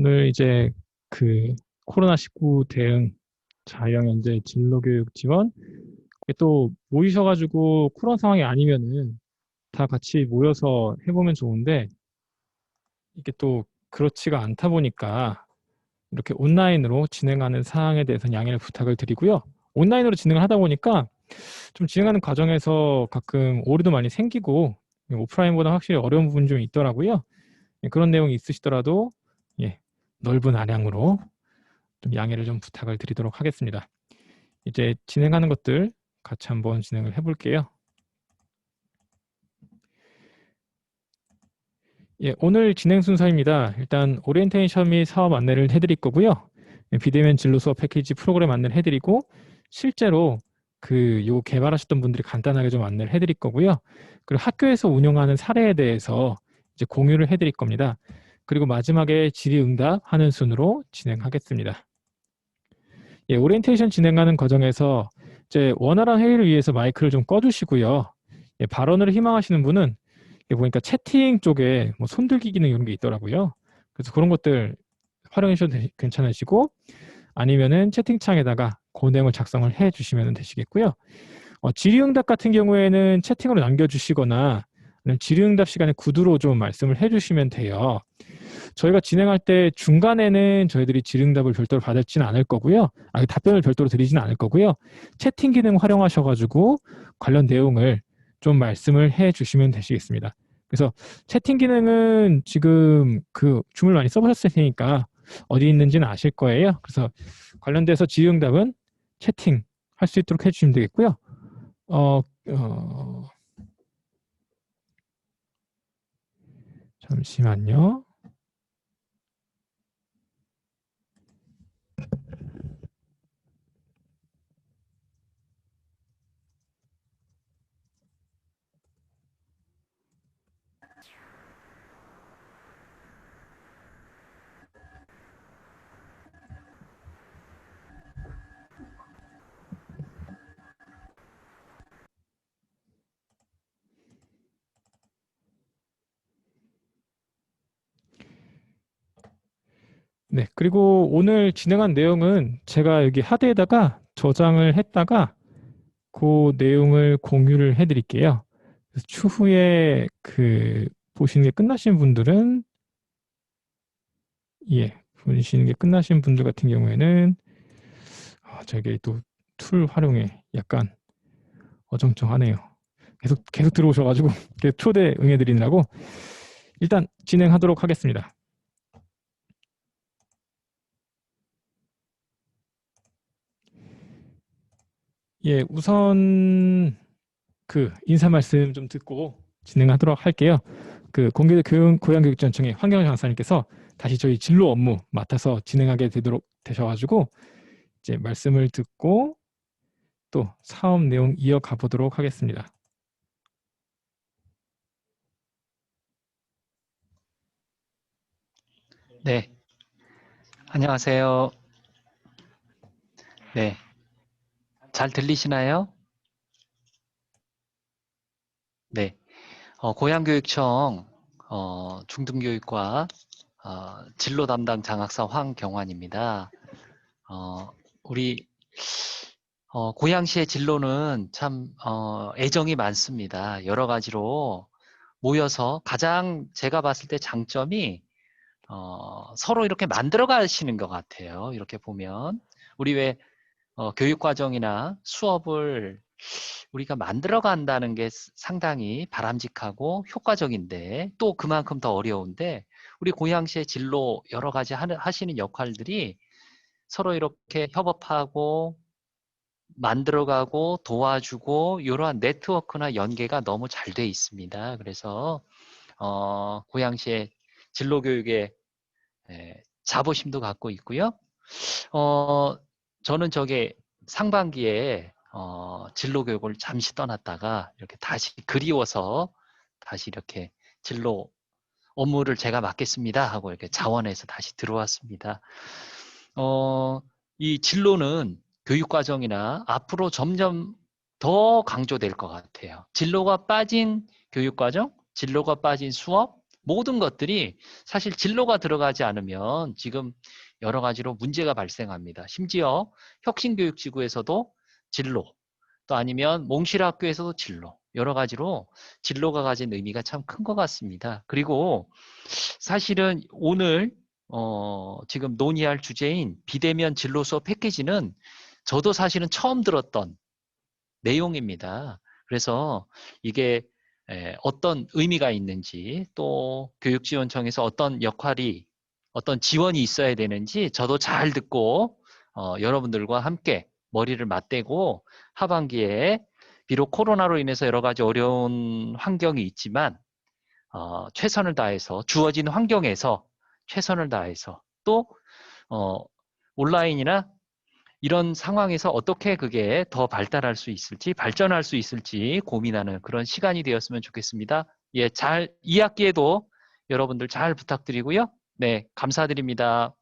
오늘 이제 그 코로나19 대응 자영현재 진로교육 지원 이게 또 모이셔가지고 코로나 상황이 아니면은 다 같이 모여서 해보면 좋은데 이게 또 그렇지가 않다 보니까 이렇게 온라인으로 진행하는 사항에 대해서는 양해를 부탁을 드리고요. 온라인으로 진행을 하다 보니까 좀 진행하는 과정에서 가끔 오류도 많이 생기고 오프라인보다 확실히 어려운 부분이 좀 있더라고요. 그런 내용이 있으시더라도 넓은 아량으로 좀 양해를 좀 부탁을 드리도록 하겠습니다. 이제 진행하는 것들 같이 한번 진행을 해볼게요. 오늘 진행 순서입니다. 일단 오리엔테이션 및 사업 안내를 해드릴 거고요. 비대면 진로 수업 패키지 프로그램 안내를 해드리고 실제로 요 개발하셨던 분들이 간단하게 좀 안내를 해드릴 거고요. 그리고 학교에서 운영하는 사례에 대해서 이제 공유를 해드릴 겁니다. 그리고 마지막에 질의응답 하는 순으로 진행하겠습니다. 오리엔테이션 진행하는 과정에서 이제 원활한 회의를 위해서 마이크를 좀 꺼주시고요. 발언을 희망하시는 분은 보니까 채팅 쪽에 뭐 손들기 기능 이런 게 있더라고요. 그래서 그런 것들 활용해 주셔도 괜찮으시고 아니면은 채팅창에다가 그 내용을 작성을 해 주시면 되시겠고요. 질의응답 같은 경우에는 채팅으로 남겨주시거나 질의응답 시간에 구두로 좀 말씀을 해주시면 돼요. 저희가 진행할 때 중간에는 저희들이 질의응답을 별도로 받지는 않을 거고요. 답변을 별도로 드리지는 않을 거고요. 채팅 기능 활용하셔가지고 관련 내용을 좀 말씀을 해 주시면 되시겠습니다. 그래서 채팅 기능은 지금 줌을 많이 써보셨을 테니까 어디 있는지는 아실 거예요. 그래서 관련돼서 질의응답은 채팅 할 수 있도록 해주시면 되겠고요. 잠시만요. 네, 그리고 오늘 진행한 내용은 제가 여기 하드에다가 저장을 했다가 그 내용을 공유를 해드릴게요. 그래서 추후에 보시는 게 끝나신 분들은 보시는 게 끝나신 분들 같은 경우에는 저게 또 툴 활용에 약간 어정쩡하네요. 계속 들어오셔가지고 초대 응해드리느라고 일단 진행하도록 하겠습니다. 우선 인사 말씀 좀 듣고 진행하도록 할게요. 공교대 고양교육지원청의 황경현 강사님께서 다시 저희 진로 업무 맡아서 진행하게 되도록 되셔가지고 이제 말씀을 듣고 또 사업 내용 이어가 보도록 하겠습니다. 네, 안녕하세요. 네, 잘 들리시나요? 네, 고양교육청 중등교육과 진로 담당 장학사 황경환입니다. 우리 고양시의 진로는 참 애정이 많습니다. 여러 가지로 모여서 가장 제가 봤을 때 장점이 서로 이렇게 만들어 가시는 것 같아요. 이렇게 보면 우리 왜 교육과정이나 수업을 우리가 만들어 간다는 게 상당히 바람직하고 효과적인데 또 그만큼 더 어려운데 우리 고양시의 진로 여러 가지 하시는 역할들이 서로 이렇게 협업하고 만들어가고 도와주고 이러한 네트워크나 연계가 너무 잘 돼 있습니다. 그래서 고양시의 진로교육에 자부심도 갖고 있고요. 저는 상반기에 진로 교육을 잠시 떠났다가 이렇게 다시 그리워서 다시 이렇게 진로 업무를 제가 맡겠습니다 하고 이렇게 자원해서 다시 들어왔습니다. 이 진로는 교육과정이나 앞으로 점점 더 강조될 것 같아요. 진로가 빠진 교육과정, 진로가 빠진 수업, 모든 것들이 사실 진로가 들어가지 않으면 지금 여러 가지로 문제가 발생합니다. 심지어 혁신교육지구에서도 진로, 또 아니면 몽실학교에서도 진로, 여러 가지로 진로가 가진 의미가 참 큰 것 같습니다. 그리고 사실은 오늘 지금 논의할 주제인 비대면 진로 수업 패키지는 저도 사실은 처음 들었던 내용입니다. 그래서 이게 어떤 의미가 있는지, 또 교육지원청에서 어떤 역할이, 어떤 지원이 있어야 되는지 저도 잘 듣고 여러분들과 함께 머리를 맞대고 하반기에 비록 코로나로 인해서 여러 가지 어려운 환경이 있지만 최선을 다해서 주어진 환경에서 최선을 다해서 또 온라인이나 이런 상황에서 어떻게 그게 더 발달할 수 있을지, 발전할 수 있을지 고민하는 그런 시간이 되었으면 좋겠습니다. 예, 2학기에도 여러분들 잘 부탁드리고요. 네, 감사드립니다.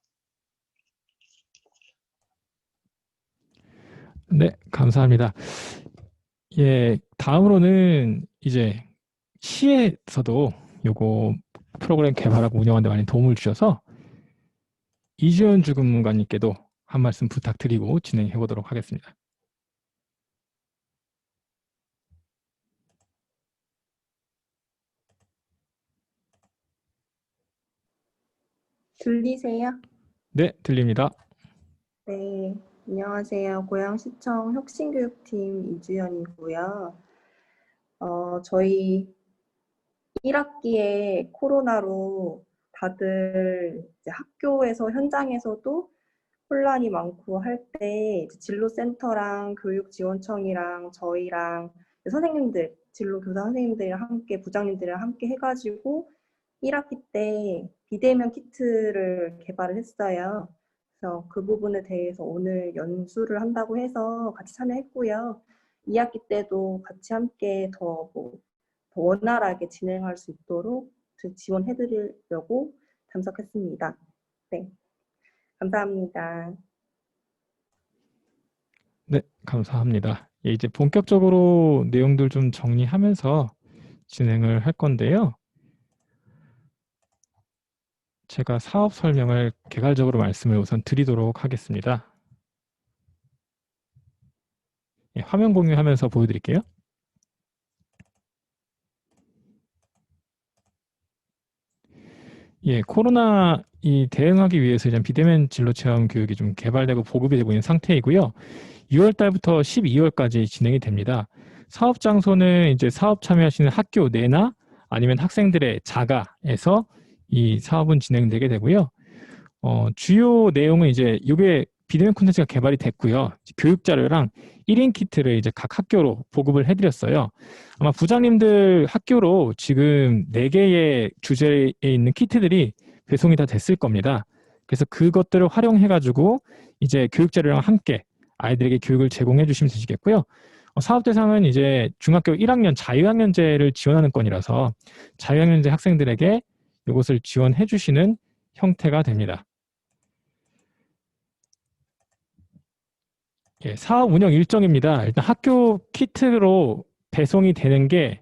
네, 감사합니다. 예, 다음으로는 이제 시에서도 요거 프로그램 개발하고 운영하는 데 많이 도움을 주셔서 이주연 주근무관님께도 한 말씀 부탁드리고 진행해 보도록 하겠습니다. 들리세요? 네, 들립니다. 네, 안녕하세요. 고양시청 혁신교육팀 이주연이고요. 저희 1학기에 코로나로 다들 이제 학교에서 현장에서도 혼란이 많고 할 때 진로센터랑 교육지원청이랑 저희랑 선생님들, 진로교사 선생님들이랑 함께 부장님들이랑 함께 해가지고 1학기 때 비대면 키트를 개발을 했어요. 그래서 그 부분에 대해서 오늘 연수를 한다고 해서 같이 참여했고요. 2학기 때도 같이 함께 더 원활하게 진행할 수 있도록 지원해드리려고 참석했습니다. 네, 감사합니다. 네, 감사합니다. 예, 이제 본격적으로 내용들 좀 정리하면서 진행을 할 건데요. 제가 사업 설명을 개괄적으로 말씀을 우선 드리도록 하겠습니다. 예, 화면 공유하면서 보여드릴게요. 예, 코로나 대응하기 위해서 이제 비대면 진로 체험 교육이 좀 개발되고 보급이 되고 있는 상태이고요. 6월 달부터 12월까지 진행이 됩니다. 사업 장소는 이제 사업 참여하시는 학교 내나 아니면 학생들의 자가에서 이 사업은 진행되게 되고요. 주요 내용은 이제 이게 비대면 콘텐츠가 개발이 됐고요. 교육 자료랑 1인 키트를 이제 각 학교로 보급을 해드렸어요. 아마 부장님들 학교로 지금 4개의 주제에 있는 키트들이 배송이 다 됐을 겁니다. 그래서 그것들을 활용해가지고 이제 교육 자료랑 함께 아이들에게 교육을 제공해 주시면 되시겠고요. 사업 대상은 이제 중학교 1학년 자유학년제를 지원하는 건이라서 자유학년제 학생들에게 이것을 지원해 주시는 형태가 됩니다. 예, 사업 운영 일정입니다. 일단 학교 키트로 배송이 되는 게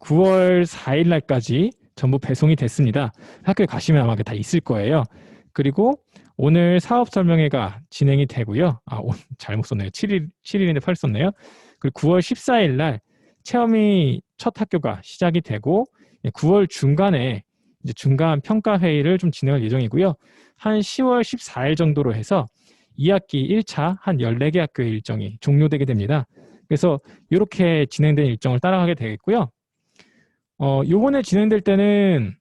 9월 4일 날까지 전부 배송이 됐습니다. 학교에 가시면 아마 다 있을 거예요. 그리고 오늘 사업 설명회가 진행이 되고요. 잘못 썼네요. 7일인데 8일 썼네요. 그리고 9월 14일 날 체험이 첫 학교가 시작이 되고 9월 중간에 이제 중간 평가 회의를 좀 진행할 예정이고요. 한 10월 14일 정도로 해서 2학기 1차 한 14개 학교의 일정이 종료되게 됩니다. 그래서 이렇게 진행된 일정을 따라가게 되겠고요. 요번에 진행될 때는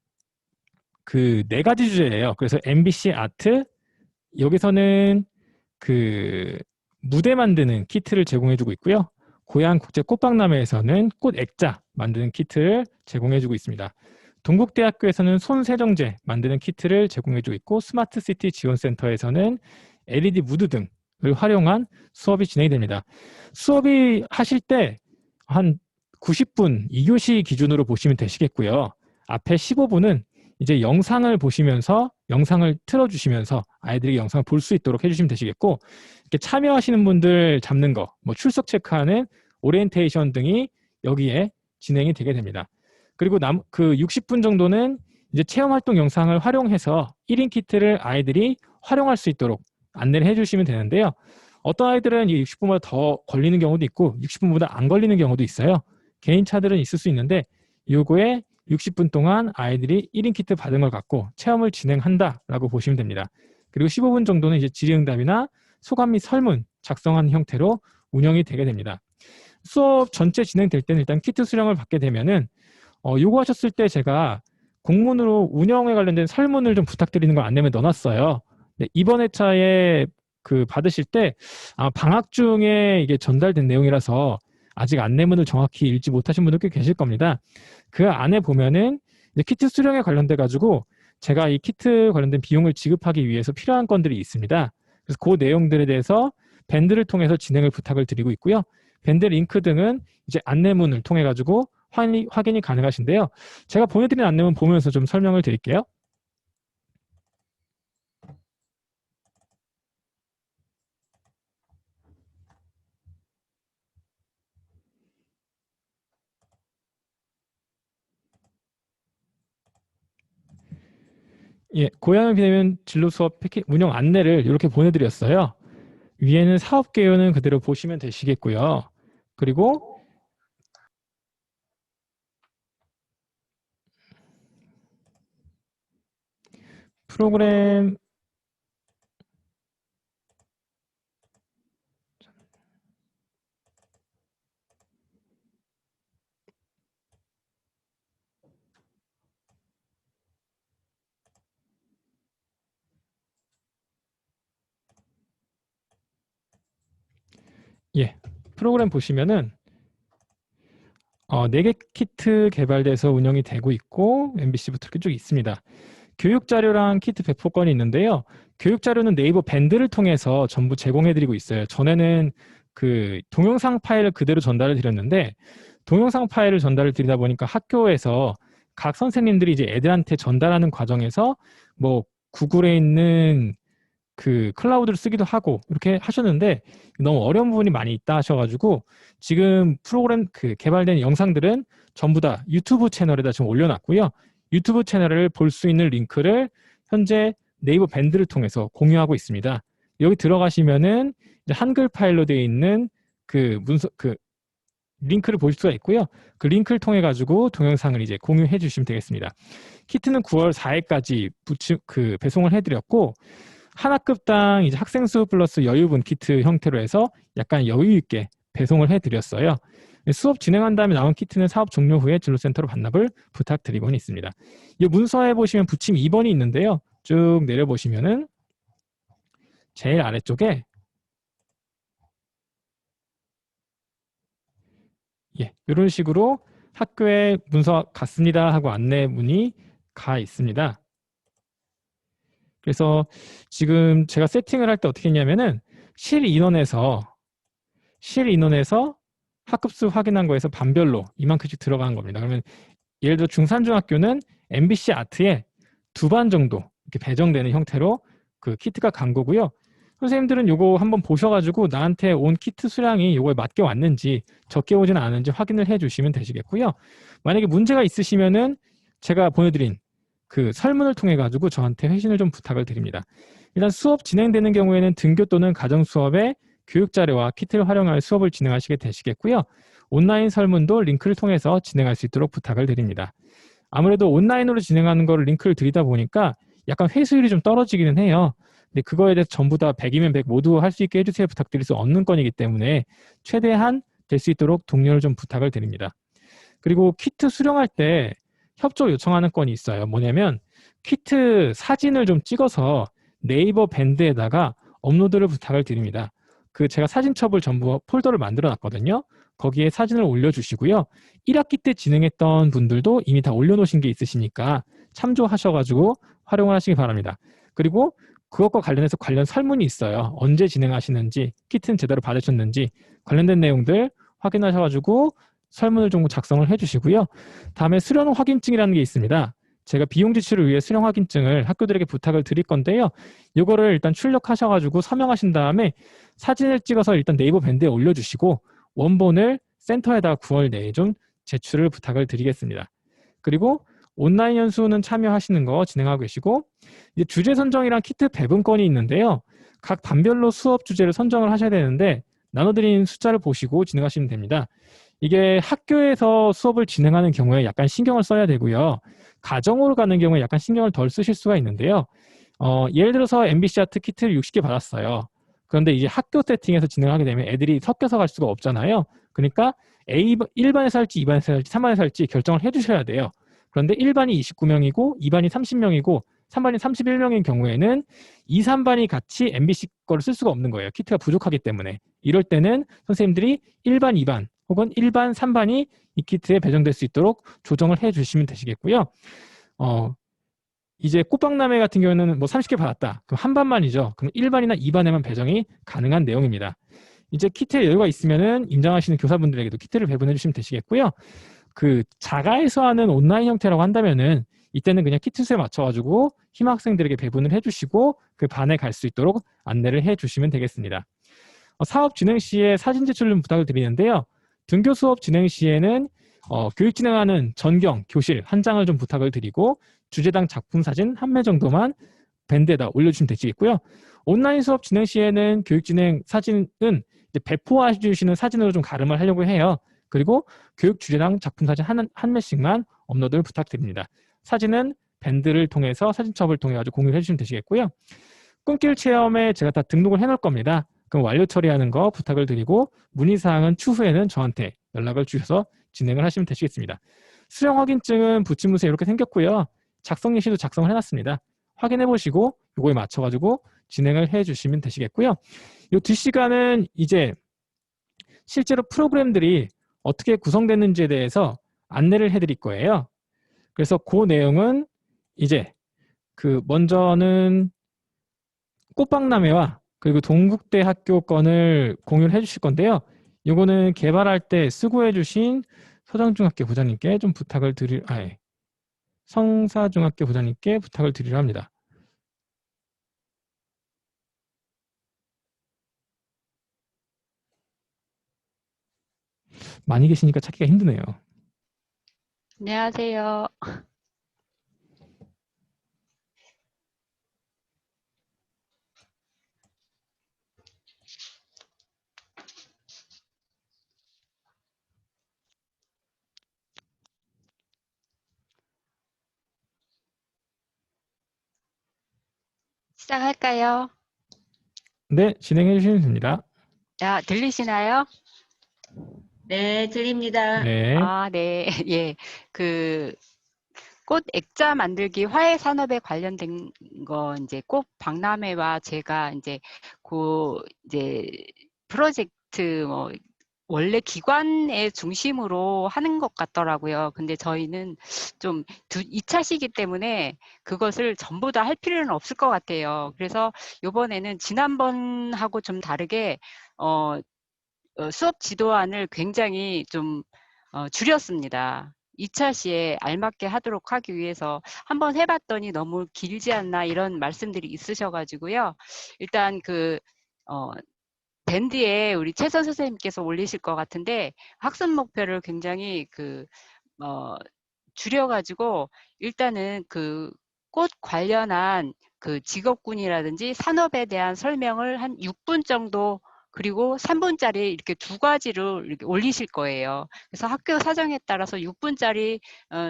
그 4가지 주제예요. 그래서 MBC 아트, 여기서는 그 무대 만드는 키트를 제공해주고 있고요. 고양국제 꽃박람회에서는 꽃 액자 만드는 키트를 제공해주고 있습니다. 동국대학교에서는 손세정제 만드는 키트를 제공해주고 있고, 스마트시티 지원센터에서는 LED 무드 등을 활용한 수업이 진행이 됩니다. 수업이 하실 때 한 90분 2교시 기준으로 보시면 되시겠고요. 앞에 15분은 이제 영상을 보시면서 영상을 틀어주시면서 아이들이 영상을 볼 수 있도록 해주시면 되시겠고, 이렇게 참여하시는 분들 잡는 거, 뭐 출석 체크하는 오리엔테이션 등이 여기에 진행이 되게 됩니다. 그리고 그 60분 정도는 이제 체험활동 영상을 활용해서 1인 키트를 아이들이 활용할 수 있도록 안내를 해주시면 되는데요. 어떤 아이들은 이 60분보다 더 걸리는 경우도 있고 60분보다 안 걸리는 경우도 있어요. 개인차들은 있을 수 있는데 요거에 60분 동안 아이들이 1인 키트 받은 걸 갖고 체험을 진행한다라고 보시면 됩니다. 그리고 15분 정도는 이제 질의응답이나 소감 및 설문 작성한 형태로 운영이 되게 됩니다. 수업 전체 진행될 때는 일단 키트 수령을 받게 되면은 요구하셨을 때 제가 공문으로 운영에 관련된 설문을 좀 부탁드리는 걸 안내문에 넣어놨어요. 네, 이번 회차에 그 받으실 때 아마 방학 중에 이게 전달된 내용이라서 아직 안내문을 정확히 읽지 못하신 분들 꽤 계실 겁니다. 그 안에 보면은 이제 키트 수령에 관련돼 가지고 제가 이 키트 관련된 비용을 지급하기 위해서 필요한 건들이 있습니다. 그래서 그 내용들에 대해서 밴드를 통해서 진행을 부탁을 드리고 있고요. 밴드 링크 등은 이제 안내문을 통해 가지고 확인이 가능하신데요. 제가 보내드린 안내문 보면서 좀 설명을 드릴게요. 예, 고양이 비대면 진로 수업 운영 안내를 이렇게 보내드렸어요. 위에는 사업 개요는 그대로 보시면 되시겠고요. 그리고 프로그램 예, 프로그램 보시면은 4개 키트 개발돼서 운영이 되고 있고 MBC부터 이렇게 쭉 있습니다. 교육 자료랑 키트 배포권이 있는데요. 교육 자료는 네이버 밴드를 통해서 전부 제공해드리고 있어요. 전에는 그 동영상 파일을 그대로 전달을 드렸는데 동영상 파일을 전달을 드리다 보니까 학교에서 각 선생님들이 이제 애들한테 전달하는 과정에서 뭐 구글에 있는 그 클라우드를 쓰기도 하고 이렇게 하셨는데 너무 어려운 부분이 많이 있다 하셔가지고 지금 프로그램 그 개발된 영상들은 전부 다 유튜브 채널에다 지금 올려놨고요. 유튜브 채널을 볼 수 있는 링크를 현재 네이버 밴드를 통해서 공유하고 있습니다. 여기 들어가시면은 이제 한글 파일로 되어 있는 그 문서 그 링크를 볼 수가 있고요. 그 링크를 통해 가지고 동영상을 이제 공유해 주시면 되겠습니다. 키트는 9월 4일까지 배송을 해드렸고 한 학급당 이제 학생 수 플러스 여유분 키트 형태로 해서 약간 여유 있게 배송을 해드렸어요. 수업 진행한 다음에 나온 키트는 사업 종료 후에 진로센터로 반납을 부탁드리고는 있습니다. 이 문서에 보시면 부침 2번이 있는데요. 쭉 내려보시면은 제일 아래쪽에 예, 이런 식으로 학교에 문서 갔습니다 하고 안내문이 가 있습니다. 그래서 지금 제가 세팅을 할 때 어떻게 했냐면은 실 인원에서 학급수 확인한 거에서 반별로 이만큼씩 들어가는 겁니다. 그러면 예를 들어 중산중학교는 MBC 아트에 2반 정도 이렇게 배정되는 형태로 그 키트가 간 거고요. 선생님들은 요거 한번 보셔가지고 나한테 온 키트 수량이 요거에 맞게 왔는지 적게 오지는 않은지 확인을 해주시면 되시겠고요. 만약에 문제가 있으시면은 제가 보내드린 그 설문을 통해 가지고 저한테 회신을 좀 부탁을 드립니다. 일단 수업 진행되는 경우에는 등교 또는 가정 수업에 교육 자료와 키트를 활용하여 수업을 진행하시게 되시겠고요. 온라인 설문도 링크를 통해서 진행할 수 있도록 부탁을 드립니다. 아무래도 온라인으로 진행하는 거를 링크를 드리다 보니까 약간 회수율이 좀 떨어지기는 해요. 근데 그거에 대해서 전부 다 100이면 100 모두 할 수 있게 해주세요 부탁드릴 수 없는 건이기 때문에 최대한 될 수 있도록 독려를 좀 부탁을 드립니다. 그리고 키트 수령할 때 협조 요청하는 건이 있어요. 뭐냐면 키트 사진을 좀 찍어서 네이버 밴드에다가 업로드를 부탁을 드립니다. 그 제가 사진첩을 전부 폴더를 만들어 놨거든요. 거기에 사진을 올려주시고요. 1학기 때 진행했던 분들도 이미 다 올려놓으신 게 있으시니까 참조하셔가지고 활용을 하시기 바랍니다. 그리고 그것과 관련해서 관련 설문이 있어요. 언제 진행하시는지, 키트는 제대로 받으셨는지 관련된 내용들 확인하셔가지고 설문을 좀 작성을 해주시고요. 다음에 수령 확인증이라는 게 있습니다. 제가 비용 지출을 위해 수령 확인증을 학교들에게 부탁을 드릴 건데요. 이거를 일단 출력하셔가지고 서명하신 다음에 사진을 찍어서 일단 네이버 밴드에 올려주시고 원본을 센터에다 9월 내에 좀 제출을 부탁을 드리겠습니다. 그리고 온라인 연수는 참여하시는 거 진행하고 계시고, 이제 주제 선정이랑 키트 배분권이 있는데요. 각 반별로 수업 주제를 선정을 하셔야 되는데 나눠드린 숫자를 보시고 진행하시면 됩니다. 이게 학교에서 수업을 진행하는 경우에 약간 신경을 써야 되고요. 가정으로 가는 경우에 약간 신경을 덜 쓰실 수가 있는데요. 예를 들어서 MBC 아트 키트를 60개 받았어요. 그런데 이제 학교 세팅에서 진행하게 되면 애들이 섞여서 갈 수가 없잖아요. 그러니까 1반에서 할지 2반에서 할지 3반에서 할지 결정을 해주셔야 돼요. 그런데 1반이 29명이고 2반이 30명이고 3반이 31명인 경우에는 2, 3반이 같이 MBC 거를 쓸 수가 없는 거예요. 키트가 부족하기 때문에. 이럴 때는 선생님들이 1반, 2반 혹은 1반, 3반이 이 키트에 배정될 수 있도록 조정을 해주시면 되시겠고요. 이제 꽃박람회 같은 경우에는 뭐 30개 받았다. 그럼 한 반만이죠. 그럼 1반이나 2반에만 배정이 가능한 내용입니다. 이제 키트에 여유가 있으면은 임장하시는 교사분들에게도 키트를 배분해 주시면 되시겠고요. 그 자가에서 하는 온라인 형태라고 한다면은 이때는 그냥 키트 수에 맞춰가지고 희망학생들에게 배분을 해주시고 그 반에 갈 수 있도록 안내를 해주시면 되겠습니다. 사업 진행 시에 사진 제출 좀 부탁을 드리는데요. 등교 수업 진행 시에는 교육 진행하는 전경, 교실 한 장을 좀 부탁을 드리고 주제당 작품 사진 한 매 정도만 밴드에다 올려주시면 되시겠고요. 온라인 수업 진행 시에는 교육 진행 사진은 이제 배포해 주시는 사진으로 좀 가름을 하려고 해요. 그리고 교육 주제당 작품 사진 한 매씩만 업로드를 부탁드립니다. 사진은 밴드를 통해서 사진첩을 통해 가지고 공유해 주시면 되시겠고요. 꿈길 체험에 제가 다 등록을 해놓을 겁니다. 그럼 완료 처리하는 거 부탁을 드리고 문의사항은 추후에는 저한테 연락을 주셔서 진행을 하시면 되시겠습니다. 수령 확인증은 붙임문서 이렇게 생겼고요. 작성 예시도 작성을 해놨습니다. 확인해 보시고 요거에 맞춰가지고 진행을 해주시면 되시겠고요. 요 뒷시간은 이제 실제로 프로그램들이 어떻게 구성됐는지에 대해서 안내를 해드릴 거예요. 그래서 그 내용은 이제 그 먼저는 꽃박람회와 그리고 동국대 학교 건을 공유를 해주실 건데요. 이거는 개발할 때 수고해주신 서장중학교 부장님께 좀 부탁을 성사중학교 부장님께 부탁을 드리려 합니다. 많이 계시니까 찾기가 힘드네요. 안녕하세요. 시작할까요? 네, 진행해 주시면 됩니다. 들리시나요? 네, 들립니다. 네. 네. 예. 꽃 액자 만들기 화훼 산업에 관련된 거 이제 꽃 박람회와 제가 이제 프로젝트 원래 기관의 중심으로 하는 것 같더라고요. 근데 저희는 좀 2차시기 때문에 그것을 전부 다 할 필요는 없을 것 같아요. 그래서 이번에는 지난번하고 좀 다르게 수업 지도안을 굉장히 좀 줄였습니다. 2차 시에 알맞게 하도록 하기 위해서 한번 해봤더니 너무 길지 않나 이런 말씀들이 있으셔가지고요. 일단 밴드에 우리 최선 선생님께서 올리실 것 같은데 학습 목표를 굉장히 줄여가지고 일단은 꽃 관련한 직업군이라든지 산업에 대한 설명을 한 6분 정도 그리고 3분짜리 이렇게 두 가지를 이렇게 올리실 거예요. 그래서 학교 사정에 따라서 6분짜리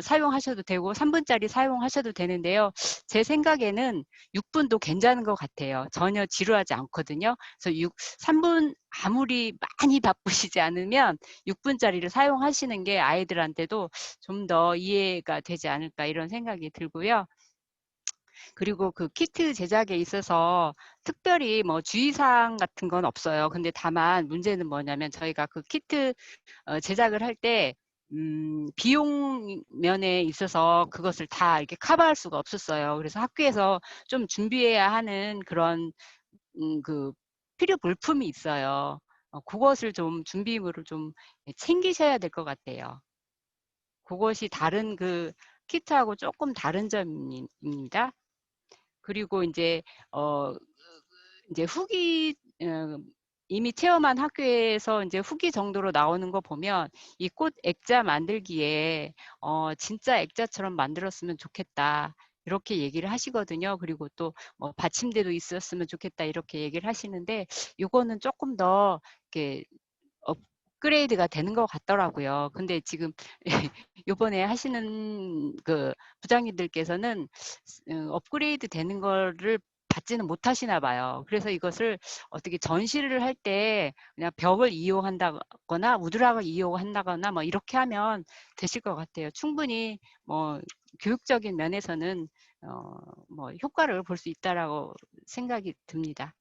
사용하셔도 되고 3분짜리 사용하셔도 되는데요. 제 생각에는 6분도 괜찮은 것 같아요. 전혀 지루하지 않거든요. 그래서 3분 아무리 많이 바쁘시지 않으면 6분짜리를 사용하시는 게 아이들한테도 좀 더 이해가 되지 않을까 이런 생각이 들고요. 그리고 키트 제작에 있어서 특별히 주의사항 같은 건 없어요. 근데 다만 문제는 뭐냐면 저희가 키트 제작을 할 때 비용 면에 있어서 그것을 다 이렇게 커버할 수가 없었어요. 그래서 학교에서 좀 준비해야 하는 그런 필요 물품이 있어요. 그것을 좀 준비물을 좀 챙기셔야 될 것 같아요. 그것이 다른 키트하고 조금 다른 점입니다. 그리고 이제 후기 이미 체험한 학교에서 이제 후기 정도로 나오는 거 보면 이 꽃 액자 만들기에 진짜 액자처럼 만들었으면 좋겠다. 이렇게 얘기를 하시거든요. 그리고 또 뭐 받침대도 있었으면 좋겠다. 이렇게 얘기를 하시는데 요거는 조금 더 이렇게 업그레이드가 되는 것 같더라고요. 근데 지금 요번에 하시는 그 부장님들께서는 업그레이드 되는 거를 받지는 못하시나 봐요. 그래서 이것을 어떻게 전시를 할 때 그냥 벽을 이용한다거나 우드락을 이용한다거나 뭐 이렇게 하면 되실 것 같아요. 충분히 뭐 교육적인 면에서는 뭐 효과를 볼 수 있다라고 생각이 듭니다.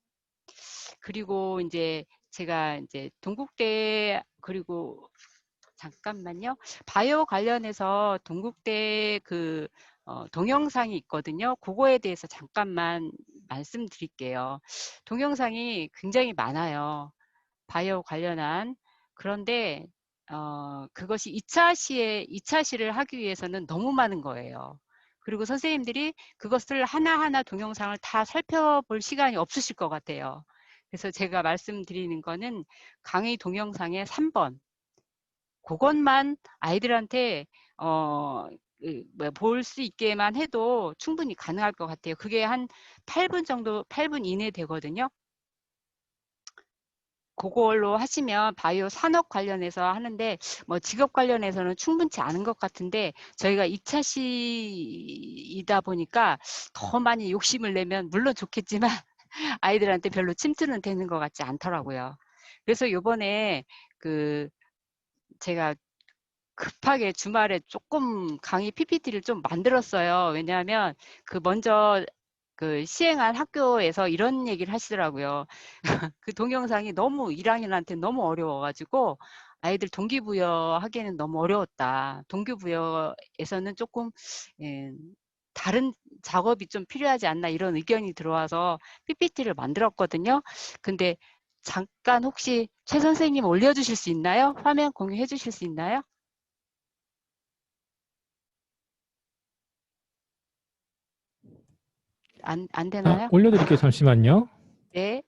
그리고 이제 제가 이제 동국대 그리고 잠깐만요. 바이오 관련해서 동국대 그 동영상이 있거든요. 그거에 대해서 잠깐만 말씀드릴게요. 동영상이 굉장히 많아요. 바이오 관련한. 그런데 그것이 2차 시를 하기 위해서는 너무 많은 거예요. 그리고 선생님들이 그것을 하나하나 동영상을 다 살펴볼 시간이 없으실 것 같아요. 그래서 제가 말씀드리는 거는 강의 동영상의 3번. 그것만 아이들한테 볼 수 있게만 해도 충분히 가능할 것 같아요. 그게 한 8분 정도, 8분 이내 되거든요. 그걸로 하시면 바이오 산업 관련해서 하는데 뭐 직업 관련해서는 충분치 않은 것 같은데 저희가 2차 시이다 보니까 더 많이 욕심을 내면 물론 좋겠지만 아이들한테 별로 침투는 되는 것 같지 않더라고요. 그래서 요번에 그 제가 급하게 주말에 조금 강의 PPT를 좀 만들었어요. 왜냐하면 그 먼저 그 시행한 학교에서 이런 얘기를 하시더라고요. 그 동영상이 너무 1학년한테 너무 어려워가지고 아이들 동기부여 하기에는 너무 어려웠다. 동기부여에서는 조금 다른 작업이 좀 필요하지 않나 이런 의견이 들어와서 PPT를 만들었거든요. 근데 잠깐 혹시 최 선생님 올려주실 수 있나요? 화면 공유해 주실 수 있나요? 안 되나요? 올려드릴게요. 잠시만요. 네.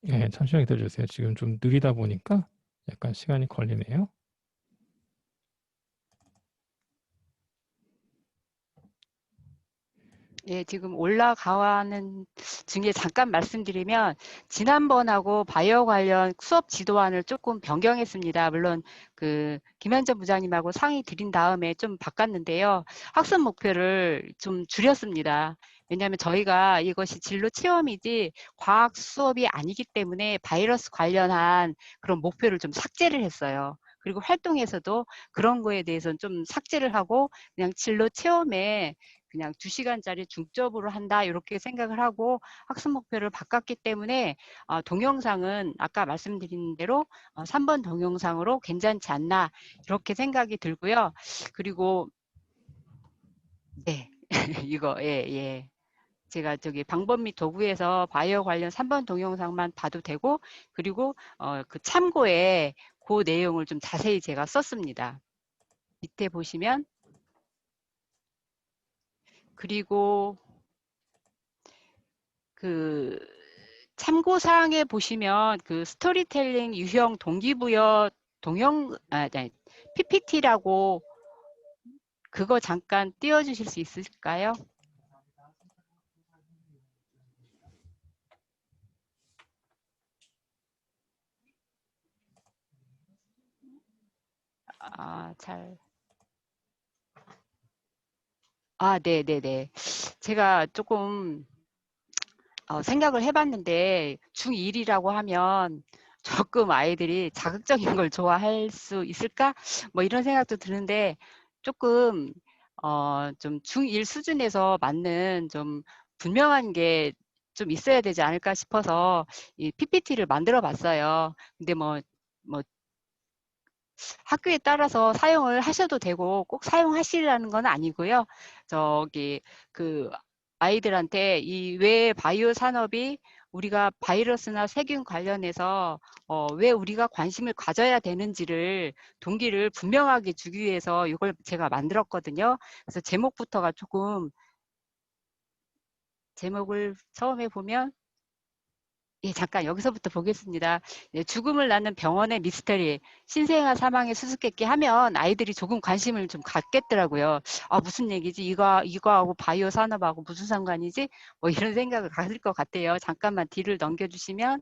예, 잠시만 기다려주세요. 지금 좀 느리다 보니까 약간 시간이 걸리네요. 예, 지금 올라가는 중에 잠깐 말씀드리면 지난번하고 바이오 관련 수업 지도안을 조금 변경했습니다. 물론 그 김현정 부장님하고 상의 드린 다음에 좀 바꿨는데요. 학습 목표를 좀 줄였습니다. 왜냐하면 저희가 이것이 진로 체험이지 과학 수업이 아니기 때문에 바이러스 관련한 그런 목표를 좀 삭제를 했어요. 그리고 활동에서도 그런 거에 대해서는 좀 삭제를 하고 그냥 진로 체험에 그냥 2시간짜리 중점으로 한다 이렇게 생각을 하고 학습 목표를 바꿨기 때문에 동영상은 아까 말씀드린 대로 3번 동영상으로 괜찮지 않나 이렇게 생각이 들고요. 그리고 네 이거 예. 제가 저기 방법 및 도구에서 바이오 관련 3번 동영상만 봐도 되고 그리고 그 참고에 그 내용을 좀 자세히 제가 썼습니다. 밑에 보시면 그리고 그 참고사항에 보시면 그 스토리텔링 유형 동기부여 아니, PPT라고 그거 잠깐 띄워주실 수 있을까요? 네네네. 제가 조금 생각을 해봤는데 중1이라고 하면 조금 아이들이 자극적인 걸 좋아할 수 있을까? 뭐 이런 생각도 드는데 조금 좀 중1 수준에서 맞는 좀 분명한 게 좀 있어야 되지 않을까 싶어서 이 PPT를 만들어 봤어요. 근데 뭐 학교에 따라서 사용을 하셔도 되고 꼭 사용하시라는 건 아니고요. 저기 그 아이들한테 이 왜 바이오 산업이 우리가 바이러스나 세균 관련해서 왜 우리가 관심을 가져야 되는지를 동기를 분명하게 주기 위해서 이걸 제가 만들었거든요. 그래서 제목부터가 조금 제목을 처음에 보면 예, 잠깐 여기서부터 보겠습니다. 예, 죽음을 낳는 병원의 미스터리, 신생아 사망의 수수께끼 하면 아이들이 조금 관심을 좀 갖겠더라고요. 아, 무슨 얘기지? 이거하고 바이오 산업하고 무슨 상관이지? 뭐 이런 생각을 가질 것 같아요. 잠깐만 뒤를 넘겨주시면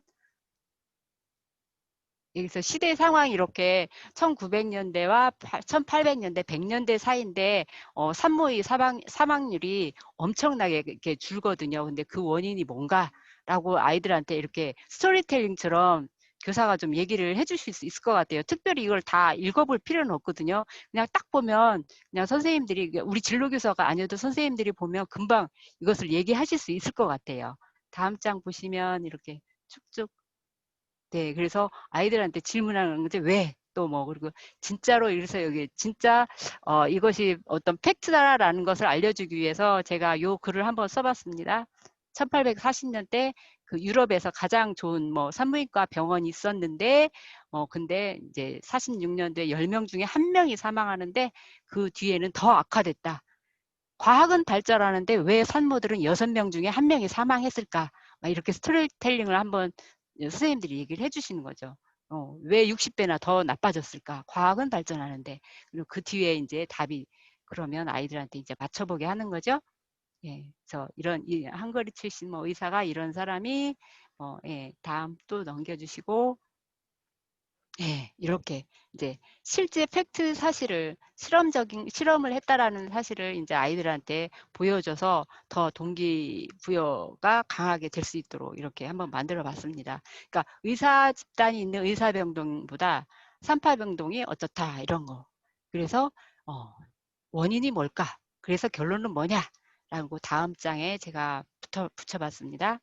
여기서 시대 상황이 이렇게 1900년대와 1800년대, 100년대 사이인데 산모의 사망률이 엄청나게 이렇게 줄거든요. 근데 그 원인이 뭔가라고 아이들한테 이렇게 스토리텔링처럼 교사가 좀 얘기를 해주실 수 있을 것 같아요. 특별히 이걸 다 읽어볼 필요는 없거든요. 그냥 딱 보면 그냥 선생님들이 우리 진로교사가 아니어도 선생님들이 보면 금방 이것을 얘기하실 수 있을 것 같아요. 다음 장 보시면 이렇게 쭉쭉 네, 그래서 아이들한테 질문하는 거죠. 왜? 또 뭐, 그리고 진짜로 이래서 여기 진짜 이것이 어떤 팩트다라는 것을 알려주기 위해서 제가 요 글을 한번 써봤습니다. 1840년대 그 유럽에서 가장 좋은 뭐 산부인과 병원이 있었는데 근데 이제 46년도에 10명 중에 1명이 사망하는데 그 뒤에는 더 악화됐다. 과학은 발전하는데 왜 산모들은 6명 중에 1명이 사망했을까? 막 이렇게 스토리텔링을 한번 선생님들이 얘기를 해주시는 거죠. 왜 60배나 더 나빠졌을까? 과학은 발전하는데. 그리고 그 뒤에 이제 답이 그러면 아이들한테 이제 맞춰보게 하는 거죠. 예, 그래서 이런 이 한거리 출신 뭐 의사가 이런 사람이 예, 다음 또 넘겨주시고 예, 이렇게 이제 실제 팩트 사실을 실험을 했다라는 사실을 이제 아이들한테 보여줘서 더 동기부여가 강하게 될 수 있도록 이렇게 한번 만들어 봤습니다. 그러니까 의사 집단이 있는 의사병동보다 산파병동이 어떻다 이런 거. 그래서 원인이 뭘까? 그래서 결론은 뭐냐라고 다음 장에 제가 붙여봤습니다.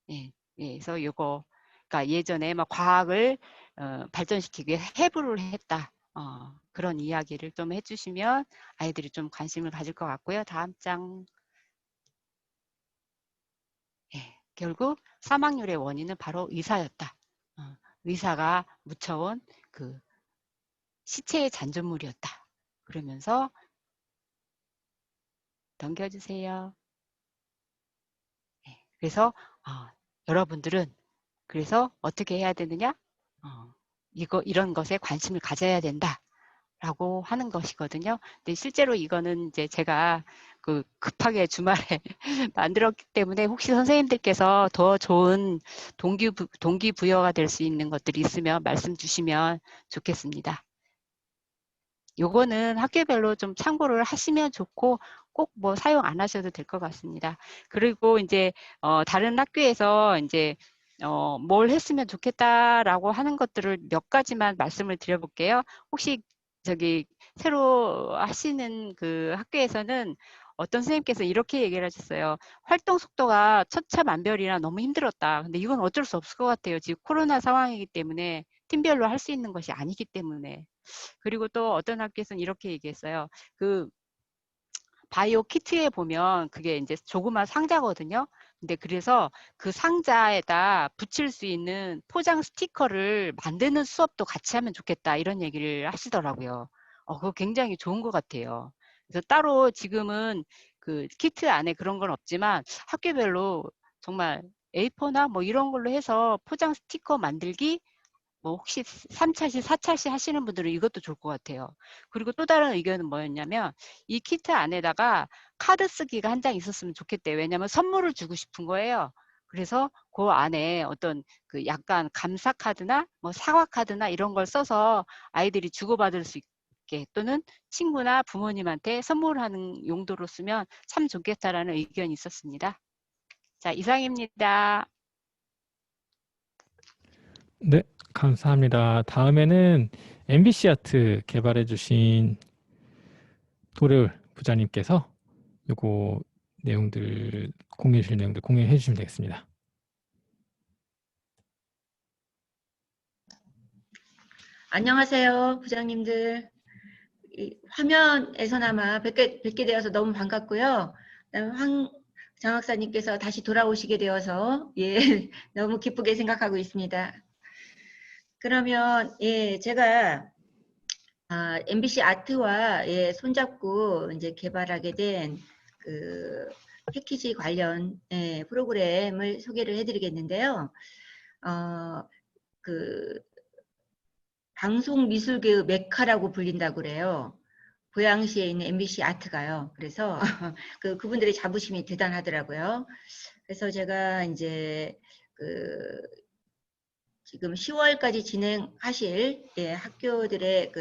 예, 예, 그래서 요거 그러니까 예전에 막 과학을 발전시키기 위해 해부를 했다. 그런 이야기를 좀 해주시면 아이들이 좀 관심을 가질 것 같고요. 다음 장. 예, 결국 사망률의 원인은 바로 의사였다. 의사가 묻혀온 그 시체의 잔존물이었다. 그러면서 넘겨주세요. 예, 그래서 여러분들은 그래서 어떻게 해야 되느냐? 이런 것에 관심을 가져야 된다. 라고 하는 것이거든요. 근데 실제로 이거는 이제 제가 그 급하게 주말에 만들었기 때문에 혹시 선생님들께서 더 좋은 동기부여가 될 수 있는 것들이 있으면 말씀 주시면 좋겠습니다. 요거는 학교별로 좀 참고를 하시면 좋고 꼭 뭐 사용 안 하셔도 될 것 같습니다. 그리고 이제 다른 학교에서 이제 뭘 했으면 좋겠다라고 하는 것들을 몇 가지만 말씀을 드려볼게요. 혹시 저기 새로 하시는 그 학교에서는 어떤 선생님께서 이렇게 얘기를 하셨어요. 활동 속도가 천차만별이라 너무 힘들었다. 근데 이건 어쩔 수 없을 것 같아요. 지금 코로나 상황이기 때문에 팀별로 할 수 있는 것이 아니기 때문에. 그리고 또 어떤 학교에서는 이렇게 얘기했어요. 그 바이오 키트에 보면 그게 이제 조그만 상자거든요. 근데 그래서 그 상자에다 붙일 수 있는 포장 스티커를 만드는 수업도 같이 하면 좋겠다 이런 얘기를 하시더라고요. 그거 굉장히 좋은 것 같아요. 그래서 따로 지금은 그 키트 안에 그런 건 없지만 학교별로 정말 A4나 뭐 이런 걸로 해서 포장 스티커 만들기 뭐 혹시 3차시, 4차시 하시는 분들은 이것도 좋을 것 같아요. 그리고 또 다른 의견은 뭐였냐면 이 키트 안에다가 카드 쓰기가 한 장 있었으면 좋겠대요. 왜냐하면 선물을 주고 싶은 거예요. 그래서 그 안에 어떤 그 약간 감사 카드나 뭐 사과 카드나 이런 걸 써서 아이들이 주고받을 수 있게 또는 친구나 부모님한테 선물하는 용도로 쓰면 참 좋겠다라는 의견이 있었습니다. 자, 이상입니다. 네, 감사합니다. 다음에는 MBC 아트 개발해 주신 도래울 부장님께서 요거 내용들 공유해 주실 내용들 공유해 주시면 되겠습니다. 안녕하세요, 부장님들. 이 화면에서나마 뵙게 되어서 너무 반갑고요. 그다음에 장학사님께서 다시 돌아오시게 되어서 예, 너무 기쁘게 생각하고 있습니다. 그러면 예, 제가 MBC 아트와 예, 손잡고 이제 개발하게 된 그 패키지 관련 예, 프로그램을 소개를 해드리겠는데요. 그 방송 미술계의 메카라고 불린다고 그래요. 고양시에 있는 MBC 아트가요. 그래서 그분들의 자부심이 대단하더라고요. 그래서 제가 이제 지금 10월까지 진행하실 예, 학교들의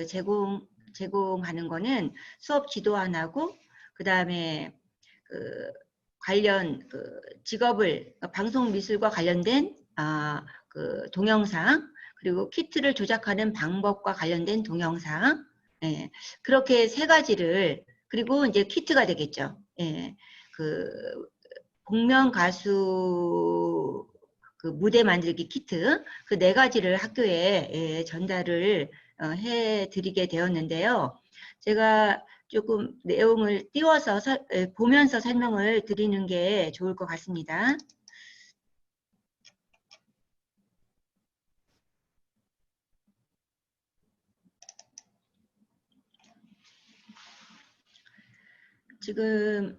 제공하는 거는 수업 지도 안 하고 그 다음에 관련 직업을 방송 미술과 관련된 동영상 그리고 키트를 조작하는 방법과 관련된 동영상 예, 그렇게 세 가지를 그리고 이제 키트가 되겠죠. 예, 복면 가수 무대 만들기 키트 그 네 가지를 학교에 예, 전달을 해드리게 되었는데요. 제가 조금 내용을 띄워서 보면서 설명을 드리는 게 좋을 것 같습니다. 지금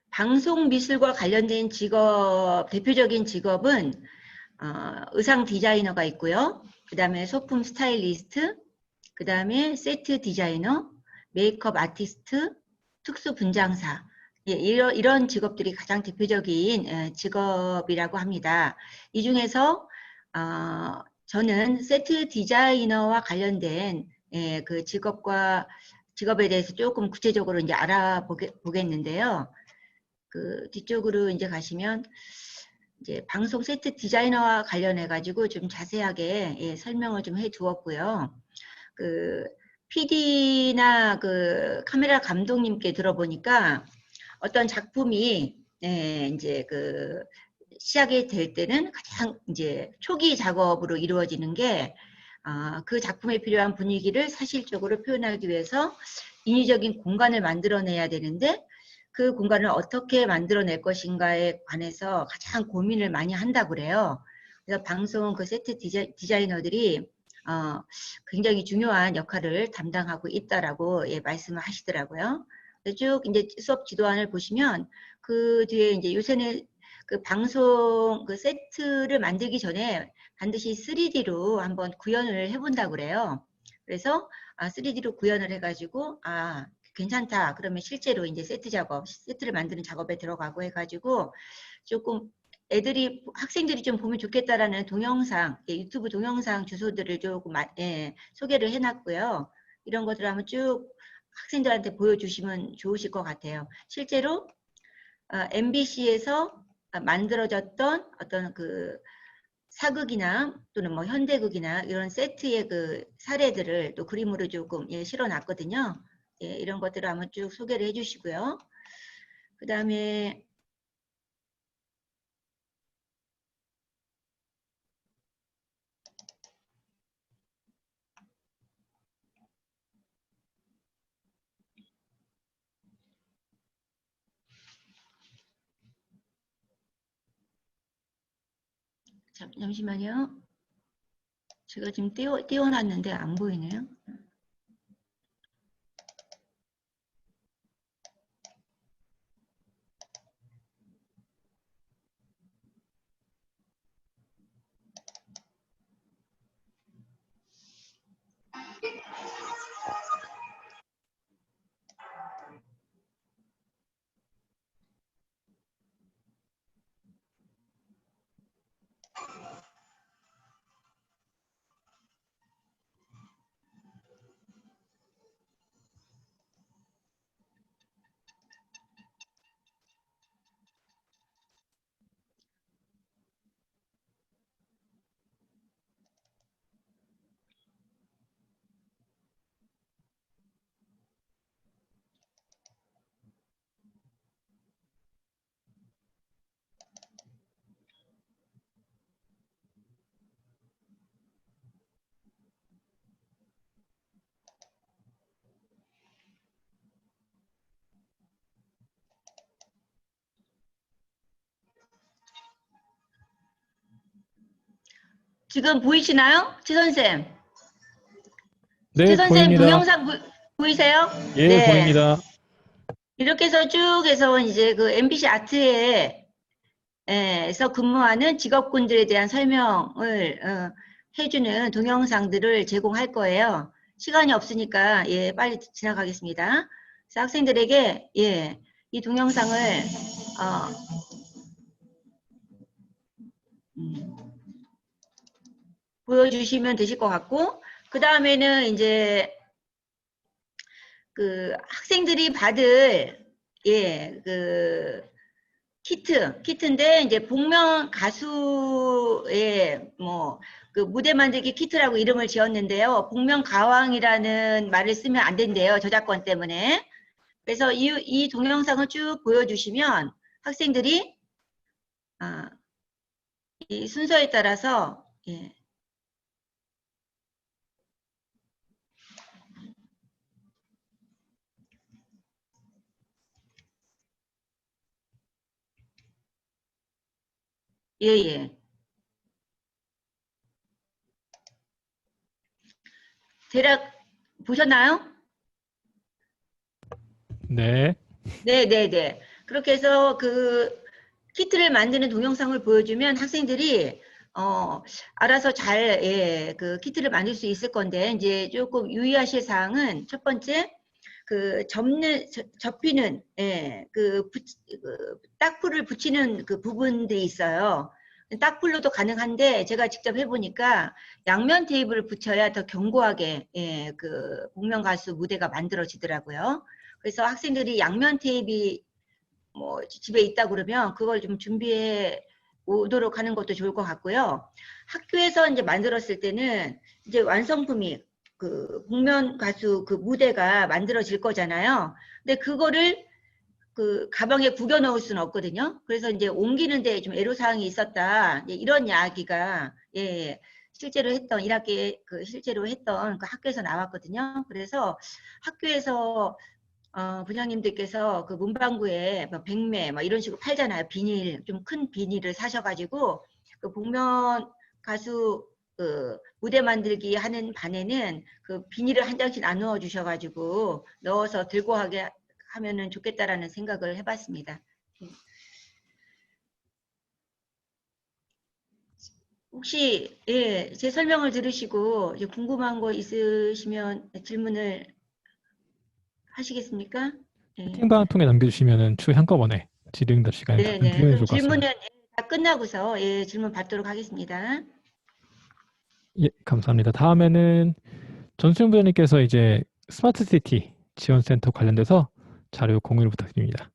방송 미술과 관련된 직업 대표적인 직업은 의상 디자이너가 있고요. 그 다음에 소품 스타일리스트, 그 다음에 세트 디자이너, 메이크업 아티스트, 특수 분장사 예, 이런 직업들이 가장 대표적인 직업이라고 합니다. 이 중에서 저는 세트 디자이너와 관련된 예, 그 직업에 대해서 조금 구체적으로 이제 알아보겠는데요. 뒤쪽으로 이제 가시면 이제 방송 세트 디자이너와 관련해 가지고 좀 자세하게 예, 설명을 좀 해두었고요. PD나 카메라 감독님께 들어보니까 어떤 작품이 예, 이제 시작이 될 때는 가장 이제 초기 작업으로 이루어지는 게 그 작품에 필요한 분위기를 사실적으로 표현하기 위해서 인위적인 공간을 만들어내야 되는데 그 공간을 어떻게 만들어낼 것인가에 관해서 가장 고민을 많이 한다고 그래요. 그래서 방송 세트 디자이너들이 굉장히 중요한 역할을 담당하고 있다라고 예, 말씀을 하시더라고요. 쭉 이제 수업 지도안을 보시면 그 뒤에 이제 요새는 방송 세트를 만들기 전에 반드시 3D로 한번 구현을 해본다고 그래요. 그래서 3D로 구현을 해가지고 괜찮다. 그러면 실제로 이제 세트를 만드는 작업에 들어가고 해가지고 조금 학생들이 좀 보면 좋겠다라는 동영상, 예, 유튜브 동영상 주소들을 조금 예, 소개를 해놨고요. 이런 것들을 한번 쭉 학생들한테 보여주시면 좋으실 것 같아요. 실제로 MBC에서 만들어졌던 어떤 사극이나 또는 뭐 현대극이나 이런 세트의 사례들을 또 그림으로 조금 예, 실어놨거든요. 예, 이런 것들을 한번 쭉 소개를 해주시고요. 그 다음에 잠시만요. 제가 지금 띄워놨는데 안 보이네요. 지금 보이시나요? 최 선생. 네, 최 선생 보입니다. 동영상 보이세요? 예, 네. 보입니다. 이렇게 해서 쭉 해서 이제 그 MBC 아트에서 근무하는 직업군들에 대한 설명을 해주는 동영상들을 제공할 거예요. 시간이 없으니까 예, 빨리 지나가겠습니다. 그래서 학생들에게 예, 이 동영상을 보여주시면 되실 것 같고, 그 다음에는 이제 그 학생들이 받을 예, 그 키트인데 이제 복면 가수의 뭐 그 무대 만들기 키트라고 이름을 지었는데요. 복면 가왕이라는 말을 쓰면 안 된대요. 저작권 때문에. 그래서 이 동영상을 쭉 보여주시면 학생들이 이 순서에 따라서 예. 예. 대략 보셨나요? 네. 네. 그렇게 해서 그 키트를 만드는 동영상을 보여주면 학생들이 알아서 잘 예, 그 키트를 만들 수 있을 건데 이제 조금 유의하실 사항은 첫 번째 그 접히는 예, 그 딱풀을 붙이는 그 부분들이 있어요. 딱풀로도 가능한데 제가 직접 해보니까 양면 테이프를 붙여야 더 견고하게 예, 그 복면 가수 무대가 만들어지더라고요. 그래서 학생들이 양면 테이프 뭐 집에 있다 그러면 그걸 좀 준비해 오도록 하는 것도 좋을 것 같고요. 학교에서 이제 만들었을 때는 이제 완성품이 그 복면 가수 그 무대가 만들어질 거잖아요. 근데 그거를 그 가방에 구겨 넣을 수는 없거든요. 그래서 이제 옮기는데 좀 애로사항이 있었다. 이런 이야기가 예, 실제로 했던 1학기에 그 실제로 했던 그 학교에서 나왔거든요. 그래서 학교에서 부장님들께서 그 문방구에 뭐 백매 뭐 이런 식으로 팔잖아요. 비닐 좀 큰 비닐을 사셔가지고 그 복면 가수 그 무대 만들기 하는 반에는 그 비닐을 한 장씩 나누어 주셔가지고 넣어서 들고 가게 하면은 좋겠다라는 생각을 해봤습니다. 혹시 예, 제 설명을 들으시고 이제 궁금한 거 있으시면 질문을 하시겠습니까? 예. 채팅방 통해 남겨주시면은 추후 한꺼번에 질의응답 시간에 답변 네네. 드리면 그럼 좋을 것 질문은 같습니다. 다 끝나고서 예, 질문 받도록 하겠습니다. 예, 감사합니다. 다음에는 전수영 부장님께서 이제 스마트시티 지원센터 관련돼서 자료 공유를 부탁드립니다.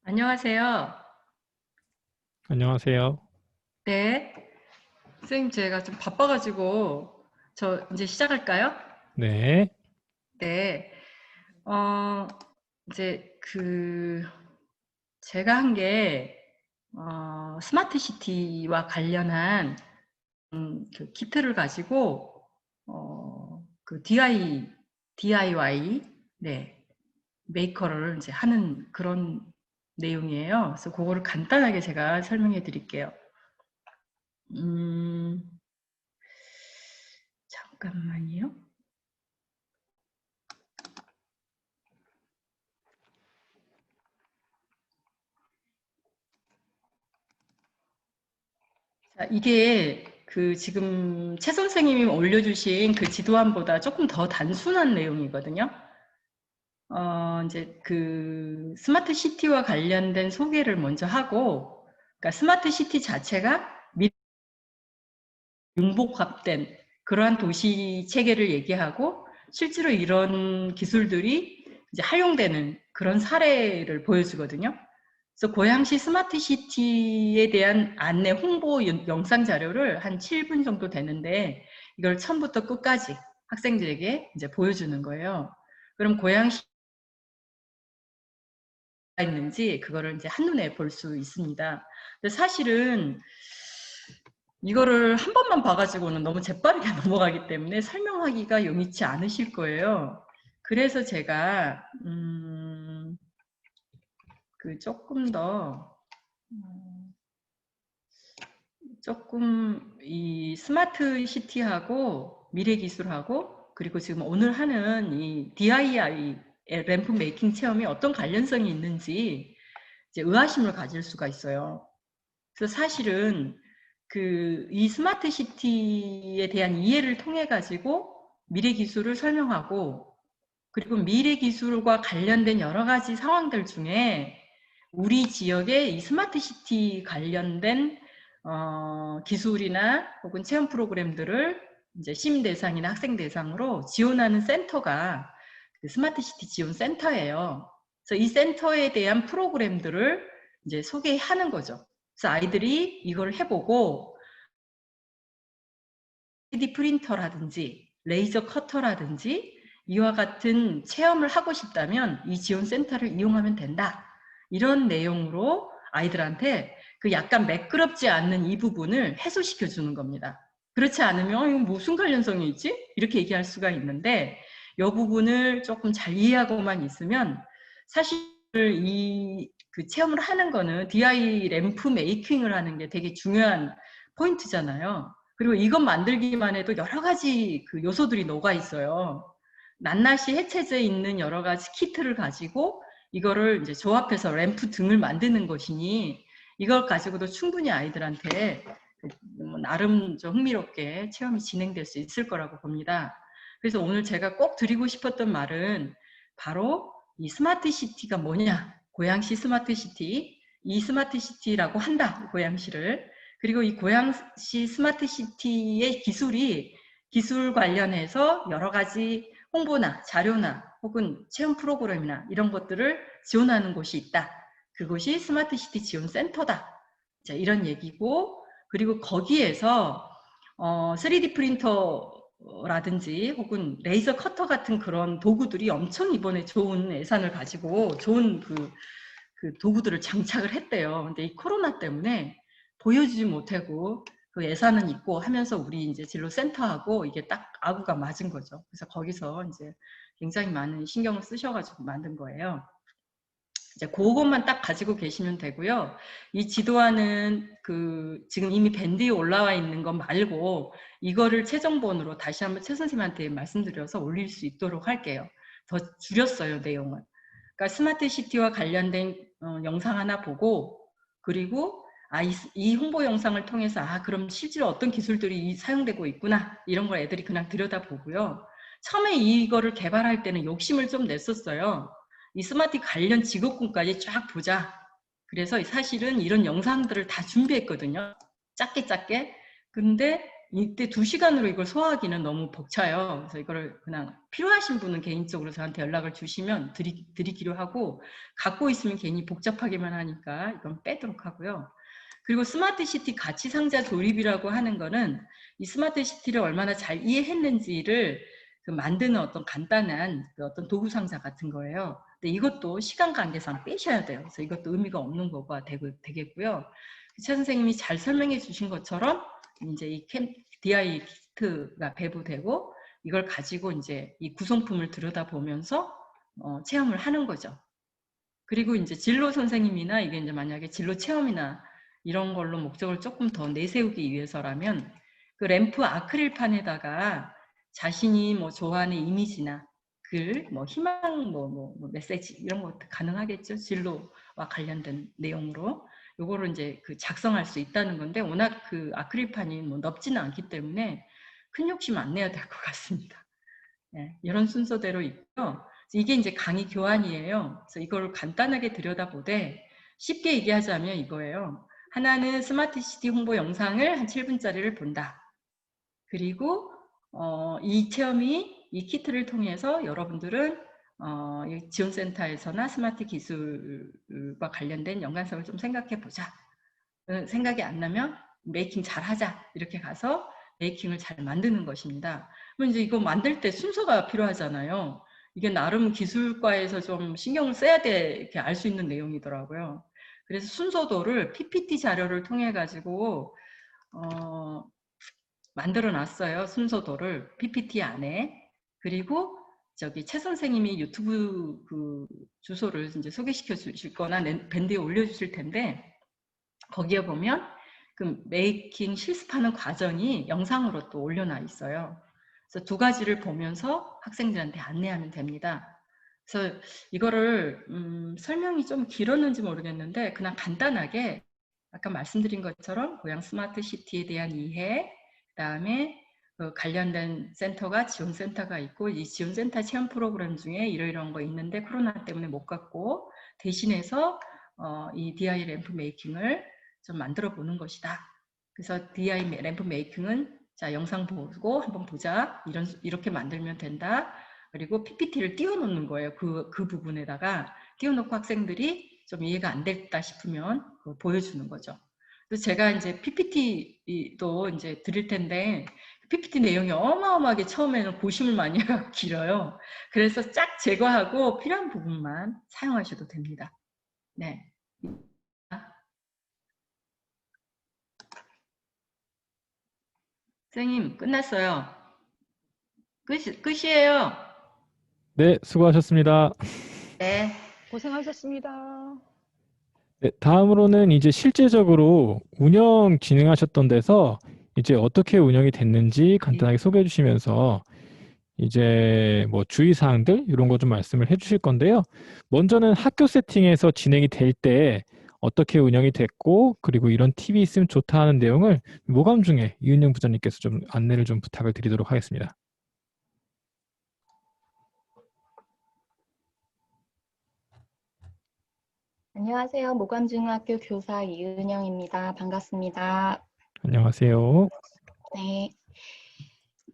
안녕하세요. 안녕하세요. 네. 선생님, 제가 좀 바빠가지고, 저 이제 시작할까요? 네. 네. 이제 제가 한 게, 스마트 시티와 관련한, 그 키트를 가지고, 그 DIY, 네, 메이커를 이제 하는 그런 내용이에요. 그래서 그거를 간단하게 제가 설명해 드릴게요. 잠깐만요. 자, 이게 그 지금 최 선생님이 올려주신 그 지도안보다 조금 더 단순한 내용이거든요. 이제 그 스마트 시티와 관련된 소개를 먼저 하고, 그러니까 스마트 시티 자체가 융복합된 그러한 도시 체계를 얘기하고, 실제로 이런 기술들이 이제 활용되는 그런 사례를 보여주거든요. 그래서 고양시 스마트시티에 대한 안내 홍보 영상 자료를 한 7분 정도 되는데 이걸 처음부터 끝까지 학생들에게 이제 보여주는 거예요. 그럼 고양시 있는지 그거를 이제 한눈에 볼 수 있습니다. 근데 사실은 이거를 한 번만 봐가지고는 너무 재빠르게 넘어가기 때문에 설명하기가 용이치 않으실 거예요. 그래서 제가 조금 더 조금 이 스마트 시티하고 미래 기술하고 그리고 지금 오늘 하는 이 DIY 램프 메이킹 체험이 어떤 관련성이 있는지 이제 의아심을 가질 수가 있어요. 그래서 사실은 이 스마트 시티에 대한 이해를 통해 가지고 미래 기술을 설명하고 그리고 미래 기술과 관련된 여러 가지 상황들 중에 우리 지역의 이 스마트 시티 관련된 기술이나 혹은 체험 프로그램들을 이제 시민 대상이나 학생 대상으로 지원하는 센터가 스마트 시티 지원 센터예요. 그래서 이 센터에 대한 프로그램들을 이제 소개하는 거죠. 그래서 아이들이 이걸 해보고 3D 프린터라든지 레이저 커터라든지 이와 같은 체험을 하고 싶다면 이 지원 센터를 이용하면 된다. 이런 내용으로 아이들한테 그 약간 매끄럽지 않는 이 부분을 해소시켜 주는 겁니다. 그렇지 않으면 이거 무슨 관련성이 있지? 이렇게 얘기할 수가 있는데 이 부분을 조금 잘 이해하고만 있으면 사실 그 체험을 하는 거는 DIY 램프 메이킹을 하는 게 되게 중요한 포인트잖아요. 그리고 이것 만들기만 해도 여러 가지 그 요소들이 녹아 있어요. 낱낱이 해체돼 있는 여러 가지 키트를 가지고 이거를 이제 조합해서 램프 등을 만드는 것이니 이걸 가지고도 충분히 아이들한테 나름 좀 흥미롭게 체험이 진행될 수 있을 거라고 봅니다. 그래서 오늘 제가 꼭 드리고 싶었던 말은 바로 이 스마트 시티가 뭐냐, 고양시 스마트 시티, 이 스마트 시티라고 한다, 고양시를. 그리고 이 고양시 스마트 시티의 기술 관련해서 여러 가지 홍보나 자료나 혹은 체험 프로그램이나 이런 것들을 지원하는 곳이 있다. 그곳이 스마트 시티 지원 센터다. 자, 이런 얘기고, 그리고 거기에서 3D 프린터라든지 혹은 레이저 커터 같은 그런 도구들이 엄청 이번에 좋은 예산을 가지고 좋은 그 도구들을 장착을 했대요. 근데 이 코로나 때문에 보여주지 못하고 그 예산은 있고 하면서 우리 이제 진로 센터하고 이게 딱 아구가 맞은 거죠. 그래서 거기서 이제 굉장히 많은 신경을 쓰셔가지고 만든 거예요. 이제 그것만 딱 가지고 계시면 되고요. 이 지도안은 지금 이미 밴드에 올라와 있는 거 말고 이거를 최종본으로 다시 한번 최 선생님한테 말씀드려서 올릴 수 있도록 할게요. 더 줄였어요, 내용을. 그러니까 스마트 시티와 관련된 영상 하나 보고 그리고 이 홍보 영상을 통해서 그럼 실제로 어떤 기술들이 사용되고 있구나 이런 걸 애들이 그냥 들여다보고요. 처음에 이거를 개발할 때는 욕심을 좀 냈었어요. 이 스마트 관련 직업군까지 쫙 보자. 그래서 사실은 이런 영상들을 다 준비했거든요. 짧게. 근데 이때 2시간으로 이걸 소화하기는 너무 벅차요. 그래서 이거를 그냥 필요하신 분은 개인적으로 저한테 연락을 주시면 드리기로 하고 갖고 있으면 괜히 복잡하게만 하니까 이건 빼도록 하고요. 그리고 스마트 시티 가치 상자 조립이라고 하는 거는 이 스마트 시티를 얼마나 잘 이해했는지를 만드는 어떤 간단한 어떤 도구 상자 같은 거예요. 근데 이것도 시간 관계상 빼셔야 돼요. 그래서 이것도 의미가 없는 거가 되겠고요. 최 선생님이 잘 설명해 주신 것처럼 이제 이 DIY 키트가 배부되고 이걸 가지고 이제 이 구성품을 들여다보면서 체험을 하는 거죠. 그리고 이제 진로 선생님이나 이게 이제 만약에 진로 체험이나 이런 걸로 목적을 조금 더 내세우기 위해서라면 그 램프 아크릴판에다가 자신이 뭐 좋아하는 이미지나 글, 뭐 희망, 뭐 메시지 이런 거 가능하겠죠. 진로와 관련된 내용으로 요거를 이제 작성할 수 있다는 건데 워낙 아크릴판이 뭐 넓지는 않기 때문에 큰 욕심 안 내야 될 것 같습니다. 네, 이런 순서대로 있고요. 이게 이제 강의 교환이에요. 그래서 이걸 간단하게 들여다보되 쉽게 얘기하자면 이거예요. 하나는 스마트 시티 홍보 영상을 한 7분짜리를 본다. 그리고 이 체험이 이 키트를 통해서 여러분들은 이 지원센터에서나 스마트 기술과 관련된 연관성을 좀 생각해 보자. 생각이 안 나면 메이킹 잘 하자. 이렇게 가서 메이킹을 잘 만드는 것입니다. 그럼 이제 이거 만들 때 순서가 필요하잖아요. 이게 나름 기술과에서 좀 신경을 써야 돼 이렇게 알 수 있는 내용이더라고요. 그래서 순서도를 PPT 자료를 통해 가지고 만들어 놨어요. 순서도를 PPT 안에. 그리고 저기 최 선생님이 유튜브 그 주소를 이제 소개시켜 주실 거나 밴드에 올려 주실 텐데 거기에 보면 그 메이킹 실습하는 과정이 영상으로 또 올려놔 있어요. 그래서 두 가지를 보면서 학생들한테 안내하면 됩니다. 그래서 이거를 설명이 좀 길었는지 모르겠는데 그냥 간단하게 아까 말씀드린 것처럼 고향 스마트 시티에 대한 이해, 그다음에 그 관련된 센터가 지원센터가 있고 이 지원센터 체험 프로그램 중에 이러이러한 거 있는데 코로나 때문에 못 갔고 대신해서 이 DI 램프 메이킹을 좀 만들어 보는 것이다. 그래서 DI 램프 메이킹은 자 영상 보고 한번 보자. 이렇게 만들면 된다. 그리고 PPT를 띄워놓는 거예요. 그 부분에다가 띄워놓고 학생들이 좀 이해가 안 됐다 싶으면 보여주는 거죠. 그래서 제가 이제 PPT도 이제 드릴 텐데 PPT 내용이 어마어마하게 처음에는 고심을 많이 하고 길어요. 그래서 쫙 제거하고 필요한 부분만 사용하셔도 됩니다. 네. 선생님 끝났어요. 끝이에요. 네, 수고하셨습니다. 네. 고생하셨습니다. 네, 다음으로는 이제 실제적으로 운영 진행하셨던 데서 이제 어떻게 운영이 됐는지 간단하게 소개해 주시면서 이제 뭐 주의사항들 이런 거 좀 말씀을 해 주실 건데요. 먼저는 학교 세팅에서 진행이 될 때 어떻게 운영이 됐고 그리고 이런 팁이 있으면 좋다 하는 내용을 모감 중에 이은영 부장님께서 좀 안내를 좀 부탁을 드리도록 하겠습니다. 안녕하세요. 모감중학교 교사 이은영입니다. 반갑습니다. 안녕하세요. 네.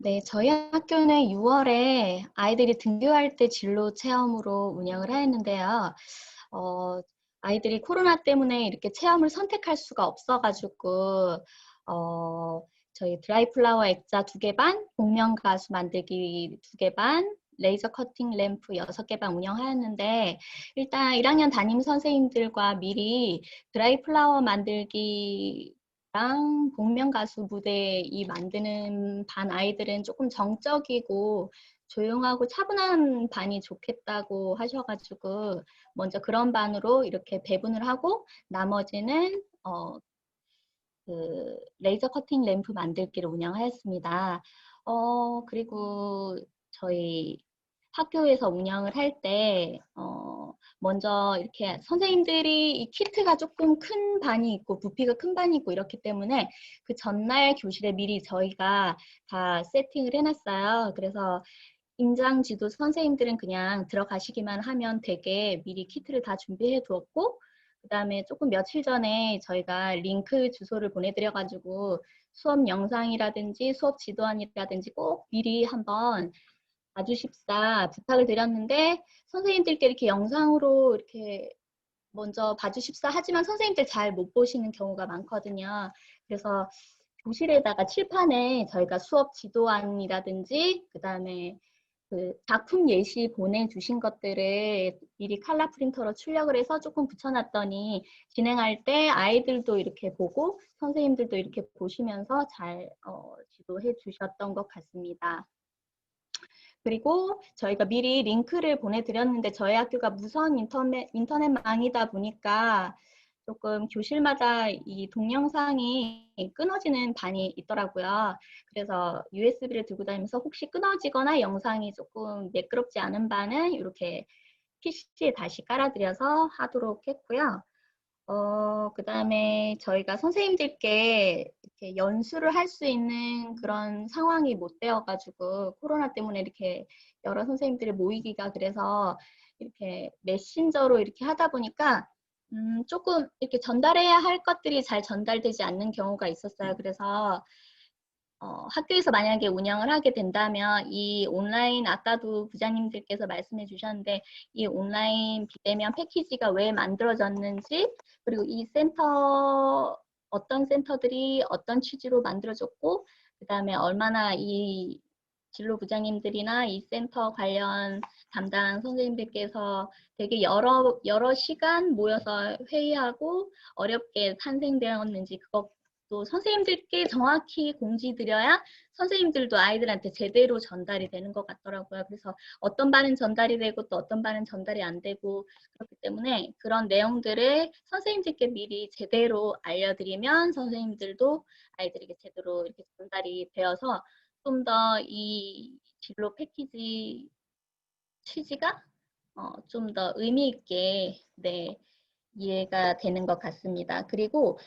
네, 저희 학교는 6월에 아이들이 등교할 때 진로 체험으로 운영을 하였는데요. 아이들이 코로나 때문에 이렇게 체험을 선택할 수가 없어가지고, 저희 드라이 플라워 액자 2개 반, 복면 가수 만들기 2개 반, 레이저 커팅 램프 6개 반 운영하였는데, 일단 1학년 담임 선생님들과 미리 드라이 플라워 만들기 복면 가수 무대 이 만드는 반 아이들은 조금 정적이고 조용하고 차분한 반이 좋겠다고 하셔가지고 먼저 그런 반으로 이렇게 배분을 하고 나머지는 그 레이저 커팅 램프 만들기를 운영하였습니다. 그리고 저희 학교에서 운영을 할 때 먼저 이렇게 선생님들이 이 키트가 조금 큰 반이 있고 부피가 큰 반이 있고 이렇기 때문에 그 전날 교실에 미리 저희가 다 세팅을 해놨어요. 그래서 임장지도 선생님들은 그냥 들어가시기만 하면 되게 미리 키트를 다 준비해 두었고 그 다음에 조금 며칠 전에 저희가 링크 주소를 보내드려가지고 수업 영상이라든지 수업 지도안이라든지 꼭 미리 한번 봐주십사 부탁을 드렸는데 선생님들께 이렇게 영상으로 이렇게 먼저 봐주십사 하지만 선생님들 잘 못 보시는 경우가 많거든요. 그래서 교실에다가 칠판에 저희가 수업 지도안이라든지 그 다음에 그 작품 예시 보내주신 것들을 미리 컬러 프린터로 출력을 해서 조금 붙여놨더니 진행할 때 아이들도 이렇게 보고 선생님들도 이렇게 보시면서 잘 지도해 주셨던 것 같습니다. 그리고 저희가 미리 링크를 보내드렸는데 저희 학교가 무선 인터넷망이다 보니까 조금 교실마다 이 동영상이 끊어지는 반이 있더라고요. 그래서 USB를 들고 다니면서 혹시 끊어지거나 영상이 조금 매끄럽지 않은 반은 이렇게 PC에 다시 깔아드려서 하도록 했고요. 그 다음에 저희가 선생님들께 이렇게 연수를 할 수 있는 그런 상황이 못 되어가지고 코로나 때문에 이렇게 여러 선생님들이 모이기가 그래서 이렇게 메신저로 이렇게 하다 보니까 조금 이렇게 전달해야 할 것들이 잘 전달되지 않는 경우가 있었어요. 그래서 학교에서 만약에 운영을 하게 된다면 이 온라인 아까도 부장님들께서 말씀해 주셨는데 이 온라인 비대면 패키지가 왜 만들어졌는지 그리고 이 센터 어떤 센터들이 어떤 취지로 만들어졌고 그다음에 얼마나 이 진로 부장님들이나 이 센터 관련 담당 선생님들께서 되게 여러 시간 모여서 회의하고 어렵게 탄생되었는지 그것도 선생님들께 정확히 공지드려야 선생님들도 아이들한테 제대로 전달이 되는 것 같더라고요. 그래서 어떤 반은 전달이 되고 또 어떤 반은 전달이 안 되고 그렇기 때문에 그런 내용들을 선생님들께 미리 제대로 알려드리면 선생님들도 아이들에게 제대로 이렇게 전달이 되어서 좀 더 이 진로 패키지 취지가 좀 더 의미 있게 네, 이해가 되는 것 같습니다. 그리고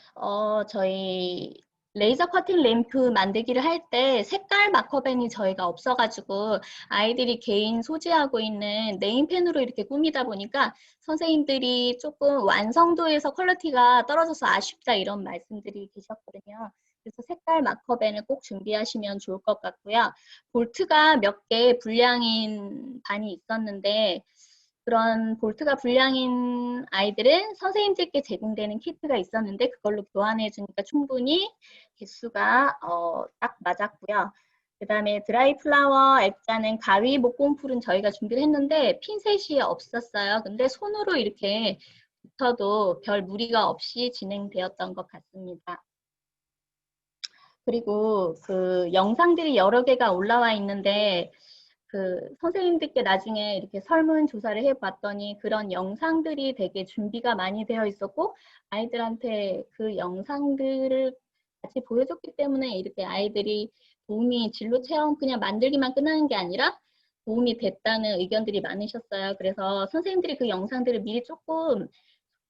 저희 레이저 커팅 램프 만들기를 할 때 색깔 마커펜이 저희가 없어가지고 아이들이 개인 소지하고 있는 네임펜으로 이렇게 꾸미다 보니까 선생님들이 조금 완성도에서 퀄리티가 떨어져서 아쉽다 이런 말씀들이 계셨거든요. 그래서 색깔 마커펜을 꼭 준비하시면 좋을 것 같고요. 볼트가 몇 개 불량인 반이 있었는데 그런 볼트가 불량인 아이들은 선생님들께 제공되는 키트가 있었는데 그걸로 교환해 주니까 충분히 개수가 딱 맞았고요. 그 다음에 드라이 플라워 액자는 가위 목공풀은 저희가 준비를 했는데 핀셋이 없었어요. 근데 손으로 이렇게 붙어도 별 무리가 없이 진행되었던 것 같습니다. 그리고 그 영상들이 여러 개가 올라와 있는데 그 선생님들께 나중에 이렇게 설문조사를 해봤더니 그런 영상들이 되게 준비가 많이 되어 있었고 아이들한테 그 영상들을 같이 보여줬기 때문에 이렇게 아이들이 도움이 진로 체험 그냥 만들기만 끝나는 게 아니라 도움이 됐다는 의견들이 많으셨어요. 그래서 선생님들이 그 영상들을 미리 조금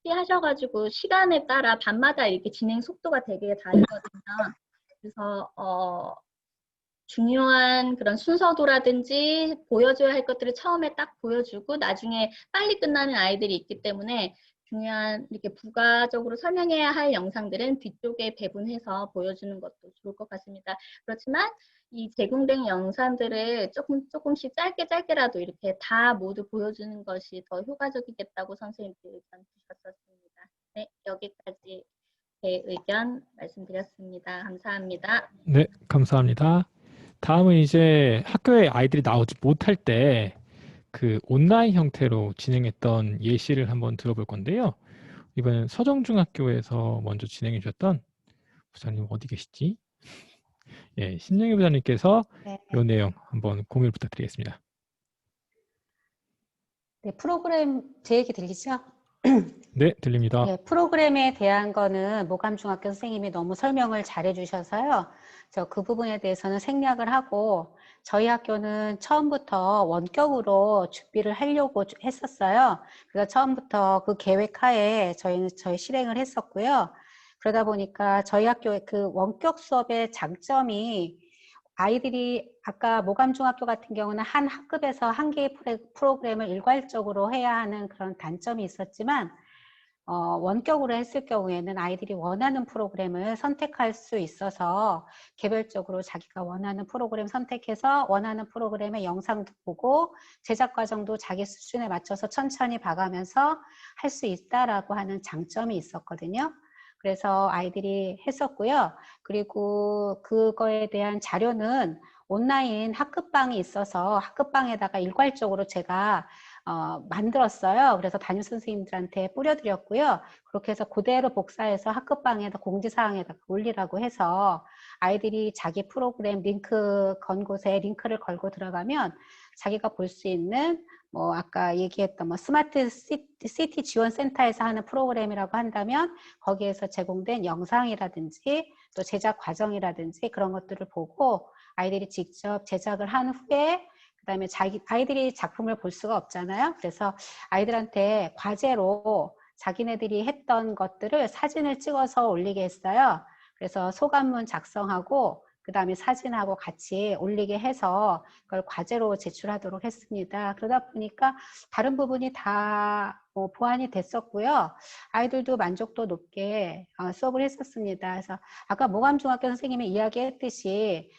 하셔가지고 시간에 따라 밤마다 이렇게 진행 속도가 되게 다르거든요. 그래서 중요한 그런 순서도라든지 보여줘야 할 것들을 처음에 딱 보여주고 나중에 빨리 끝나는 아이들이 있기 때문에 중요한 이렇게 부가적으로 설명해야 할 영상들은 뒤쪽에 배분해서 보여주는 것도 좋을 것 같습니다. 그렇지만 이 제공된 영상들을 조금씩 짧게라도 이렇게 다 모두 보여주는 것이 더 효과적이겠다고 선생님들이 의견 주셨습니다. 네, 여기까지 제 의견 말씀드렸습니다. 감사합니다. 네, 감사합니다. 다음은 이제 학교에 아이들이 나오지 못할 때 그 온라인 형태로 진행했던 예시를 한번 들어볼 건데요. 이번엔 서정중학교에서 먼저 진행해 주셨던 부장님 어디 계시지? 예, 신영희 부장님께서 네, 이 내용 한번 공유를 부탁드리겠습니다. 네, 프로그램 제 얘기 들리죠? 네, 들립니다. 네, 프로그램에 대한 거는 모감중학교 선생님이 너무 설명을 잘해 주셔서요. 저 그 부분에 대해서는 생략을 하고 저희 학교는 처음부터 원격으로 준비를 하려고 했었어요. 그래서 처음부터 그 계획 하에 저희 실행을 했었고요. 그러다 보니까 저희 학교의 그 원격 수업의 장점이 아이들이 아까 모감중학교 같은 경우는 한 학급에서 한 개의 프로그램을 일괄적으로 해야 하는 그런 단점이 있었지만 원격으로 했을 경우에는 아이들이 원하는 프로그램을 선택할 수 있어서 개별적으로 자기가 원하는 프로그램 선택해서 원하는 프로그램의 영상도 보고 제작 과정도 자기 수준에 맞춰서 천천히 봐가면서 할 수 있다라고 하는 장점이 있었거든요. 그래서 아이들이 했었고요. 그리고 그거에 대한 자료는 온라인 학급방이 있어서 학급방에다가 일괄적으로 제가 만들었어요. 그래서 담임 선생님들한테 뿌려드렸고요. 그렇게 해서 그대로 복사해서 학급방에다 공지사항에다 올리라고 해서 아이들이 자기 프로그램 링크 건 곳에 링크를 걸고 들어가면 자기가 볼 수 있는 뭐 아까 얘기했던 뭐 스마트 시티 지원센터에서 하는 프로그램이라고 한다면 거기에서 제공된 영상이라든지 또 제작 과정이라든지 그런 것들을 보고 아이들이 직접 제작을 한 후에 그다음에 아이들이 작품을 볼 수가 없잖아요. 그래서 아이들한테 과제로 자기네들이 했던 것들을 사진을 찍어서 올리게 했어요. 그래서 소감문 작성하고 그 다음에 사진하고 같이 올리게 해서 그걸 과제로 제출하도록 했습니다. 그러다 보니까 다른 부분이 다 보완이 됐었고요. 아이들도 만족도 높게 수업을 했었습니다. 그래서 아까 모감중학교 선생님이 이야기했듯이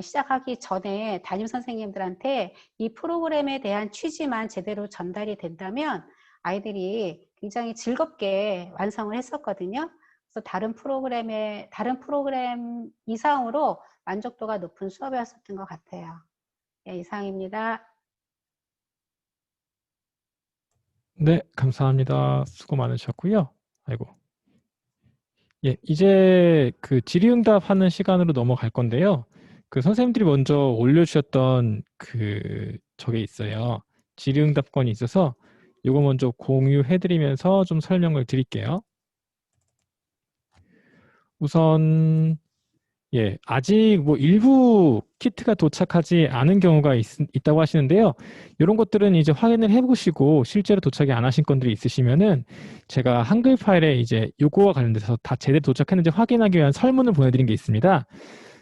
시작하기 전에 담임 선생님들한테 이 프로그램에 대한 취지만 제대로 전달이 된다면 아이들이 굉장히 즐겁게 완성을 했었거든요. 그래서 다른 프로그램 이상으로 만족도가 높은 수업이었던 것 같아요. 네, 이상입니다. 네, 감사합니다. 수고 많으셨고요. 아이고. 예, 이제 그 질의응답 하는 시간으로 넘어갈 건데요. 그 선생님들이 먼저 올려주셨던 저게 있어요. 질의응답권이 있어서 이거 먼저 공유해드리면서 좀 설명을 드릴게요. 우선 예, 아직 뭐 일부 키트가 도착하지 않은 경우가 있다고 하시는데요. 이런 것들은 이제 확인을 해보시고 실제로 도착이 안 하신 건들이 있으시면은 제가 한글 파일에 이제 요거와 관련돼서 다 제대로 도착했는지 확인하기 위한 설문을 보내드린 게 있습니다.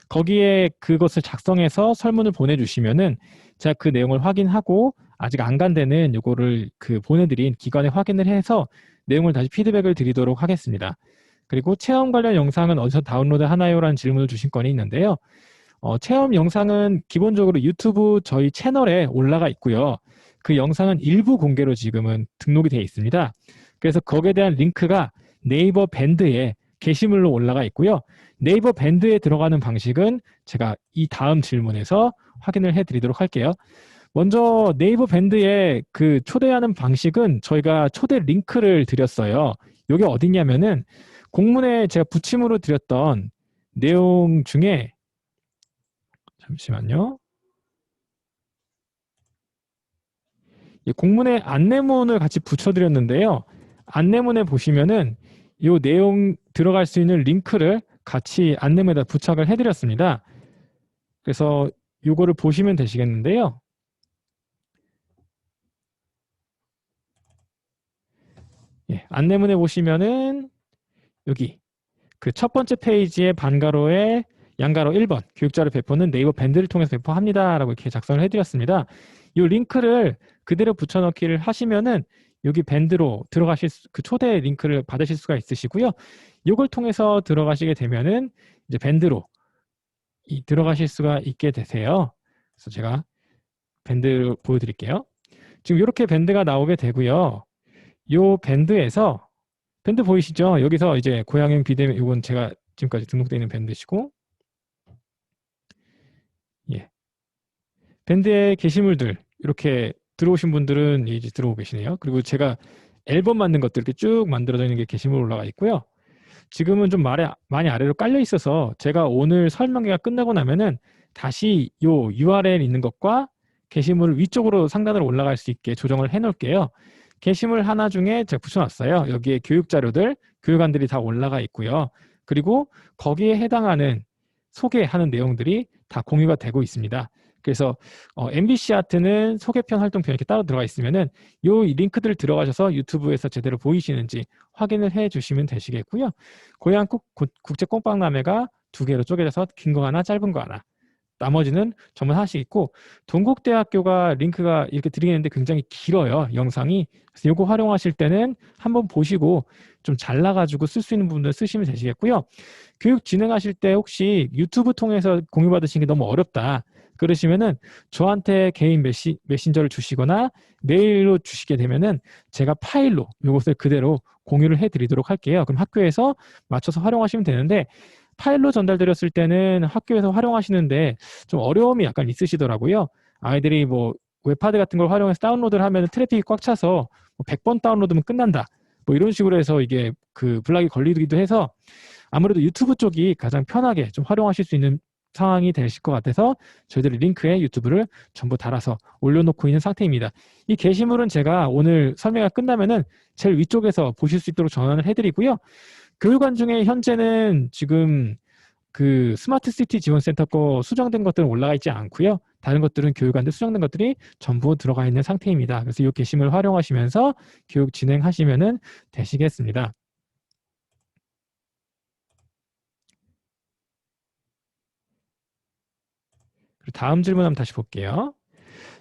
거기에 그것을 작성해서 설문을 보내주시면은 제가 그 내용을 확인하고 아직 안 간 데는 요거를 보내드린 기관에 확인을 해서 내용을 다시 피드백을 드리도록 하겠습니다. 그리고 체험 관련 영상은 어디서 다운로드 하나요? 라는 질문을 주신 건이 있는데요. 체험 영상은 기본적으로 유튜브 저희 채널에 올라가 있고요. 그 영상은 일부 공개로 지금은 등록이 되어 있습니다. 그래서 거기에 대한 링크가 네이버 밴드에 게시물로 올라가 있고요. 네이버 밴드에 들어가는 방식은 제가 이 다음 질문에서 확인을 해드리도록 할게요. 먼저 네이버 밴드에 초대하는 방식은 저희가 초대 링크를 드렸어요. 이게 어디냐면은 공문에 제가 붙임으로 드렸던 내용 중에 잠시만요. 공문에 안내문을 같이 붙여드렸는데요. 안내문에 보시면은 이 내용 들어갈 수 있는 링크를 같이 안내문에다 부착을 해드렸습니다. 그래서 이거를 보시면 되시겠는데요. 예, 안내문에 보시면은 여기 첫 번째 페이지의 반가로에 양가로 1번 교육자료 배포는 네이버 밴드를 통해서 배포합니다. 라고 이렇게 작성을 해드렸습니다. 이 링크를 그대로 붙여넣기를 하시면은 여기 밴드로 들어가실 초대 링크를 받으실 수가 있으시고요. 이걸 통해서 들어가시게 되면은 이제 밴드로 들어가실 수가 있게 되세요. 그래서 제가 밴드 보여드릴게요. 지금 이렇게 밴드가 나오게 되고요. 이 밴드에서 밴드 보이시죠? 여기서 이제 고양형 비대면 이건 제가 지금까지 등록되어 있는 밴드시고 예. 밴드의 게시물들 이렇게 들어오신 분들은 이제 들어오고 계시네요. 그리고 제가 앨범 만든 것들 이렇게 쭉 만들어져 있는 게 게시물 올라가 있고요. 지금은 좀 많이 아래로 깔려 있어서 제가 오늘 설명회가 끝나고 나면은 다시 요 URL 있는 것과 게시물을 위쪽으로 상단으로 올라갈 수 있게 조정을 해 놓을게요. 게시물 하나 중에 제가 붙여놨어요. 여기에 교육 자료들, 교육안들이 다 올라가 있고요. 그리고 거기에 해당하는 소개하는 내용들이 다 공유가 되고 있습니다. 그래서 MBC 아트는 소개편, 활동편 이렇게 따로 들어가 있으면은 요 링크들 들어가셔서 유튜브에서 제대로 보이시는지 확인을 해 주시면 되시겠고요. 고양 국제 꽁빵남매가 2개로 쪼개져서 긴 거 하나, 짧은 거 하나. 나머지는 전부 하나씩 있고 동국대학교가 링크가 이렇게 드리는데 굉장히 길어요. 영상이. 그래서 이거 활용하실 때는 한번 보시고 좀 잘라가지고 쓸 수 있는 부분들 쓰시면 되시겠고요. 교육 진행하실 때 혹시 유튜브 통해서 공유받으시는 게 너무 어렵다. 그러시면은 저한테 개인 메신저를 주시거나 메일로 주시게 되면은 제가 파일로 이것을 그대로 공유를 해드리도록 할게요. 그럼 학교에서 맞춰서 활용하시면 되는데 파일로 전달드렸을 때는 학교에서 활용하시는데 좀 어려움이 약간 있으시더라고요. 아이들이 뭐 웹하드 같은 걸 활용해서 다운로드를 하면 트래픽이 꽉 차서 100번 다운로드면 끝난다. 뭐 이런 식으로 해서 이게 블락이 걸리기도 해서 아무래도 유튜브 쪽이 가장 편하게 좀 활용하실 수 있는 상황이 되실 것 같아서 저희들이 링크에 유튜브를 전부 달아서 올려놓고 있는 상태입니다. 이 게시물은 제가 오늘 설명회가 끝나면은 제일 위쪽에서 보실 수 있도록 전환을 해드리고요. 교육안 중에 현재는 지금 스마트시티 지원센터 거 수정된 것들은 올라가 있지 않고요. 다른 것들은 교육안에 수정된 것들이 전부 들어가 있는 상태입니다. 그래서 이 게시물 활용하시면서 교육 진행하시면 되시겠습니다. 다음 질문 한번 다시 볼게요.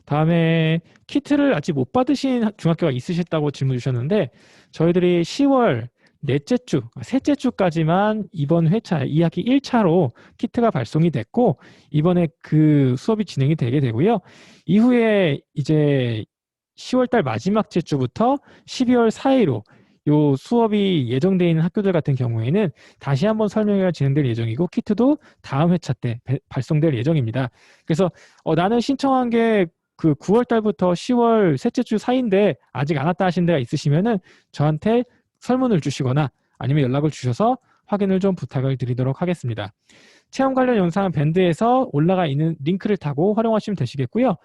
다음에 키트를 아직 못 받으신 중학교가 있으셨다고 질문 주셨는데 저희들이 10월 넷째 주, 셋째 주까지만 이번 회차 2학기 1차로 키트가 발송이 됐고 이번에 그 수업이 진행이 되게 되고요. 이후에 이제 10월 달 마지막 주부터 12월 사이로 요 수업이 예정되어 있는 학교들 같은 경우에는 다시 한번 설명회가 진행될 예정이고 키트도 다음 회차 때 발송될 예정입니다. 그래서 나는 신청한 게 그 9월 달부터 10월 셋째 주 사이인데 아직 안 왔다 하신 데가 있으시면은 저한테 설문을 주시거나 아니면 연락을 주셔서 확인을 좀 부탁을 드리도록 하겠습니다. 체험 관련 영상은 밴드에서 올라가 있는 링크를 타고 활용하시면 되시겠고요.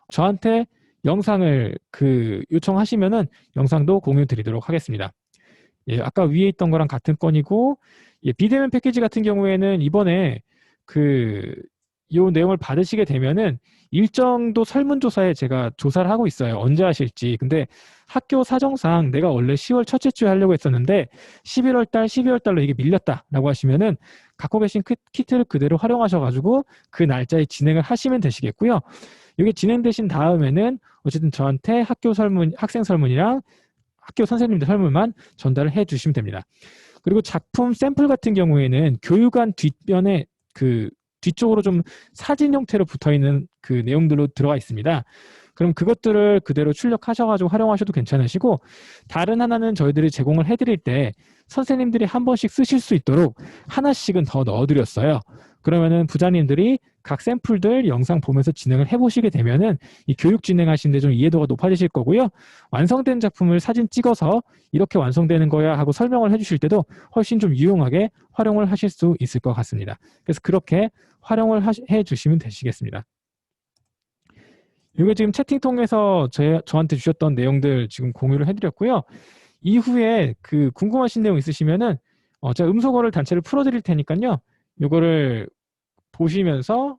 저한테 영상을 요청하시면은 영상도 공유 드리도록 하겠습니다. 예, 아까 위에 있던 거랑 같은 건이고, 예, 비대면 패키지 같은 경우에는 이번에 요 내용을 받으시게 되면은 일정도 설문조사에 제가 조사를 하고 있어요. 언제 하실지. 근데 학교 사정상 내가 원래 10월 첫째 주에 하려고 했었는데 11월 달, 12월 달로 이게 밀렸다라고 하시면은 갖고 계신 키트를 그대로 활용하셔가지고 그 날짜에 진행을 하시면 되시겠고요. 이게 진행되신 다음에는 어쨌든 저한테 학교 설문, 학생 설문이랑 학교 선생님들 설문만 전달을 해 주시면 됩니다. 그리고 작품 샘플 같은 경우에는 교육안 뒷면에 뒤쪽으로 좀 사진 형태로 붙어 있는 그 내용들로 들어가 있습니다. 그럼 그것들을 그대로 출력하셔가지고 활용하셔도 괜찮으시고 다른 하나는 저희들이 제공을 해드릴 때 선생님들이 한 번씩 쓰실 수 있도록 하나씩은 더 넣어드렸어요. 그러면은 부자님들이 각 샘플들 영상 보면서 진행을 해보시게 되면은 이 교육 진행하시는데 좀 이해도가 높아지실 거고요. 완성된 작품을 사진 찍어서 이렇게 완성되는 거야 하고 설명을 해주실 때도 훨씬 좀 유용하게 활용을 하실 수 있을 것 같습니다. 그래서 그렇게 활용을 해주시면 되시겠습니다. 이게 지금 채팅 통해서 저한테 주셨던 내용들 지금 공유를 해드렸고요. 이후에 궁금하신 내용 있으시면은 제가 음소거를 단체를 풀어드릴 테니까요. 이거를 보시면서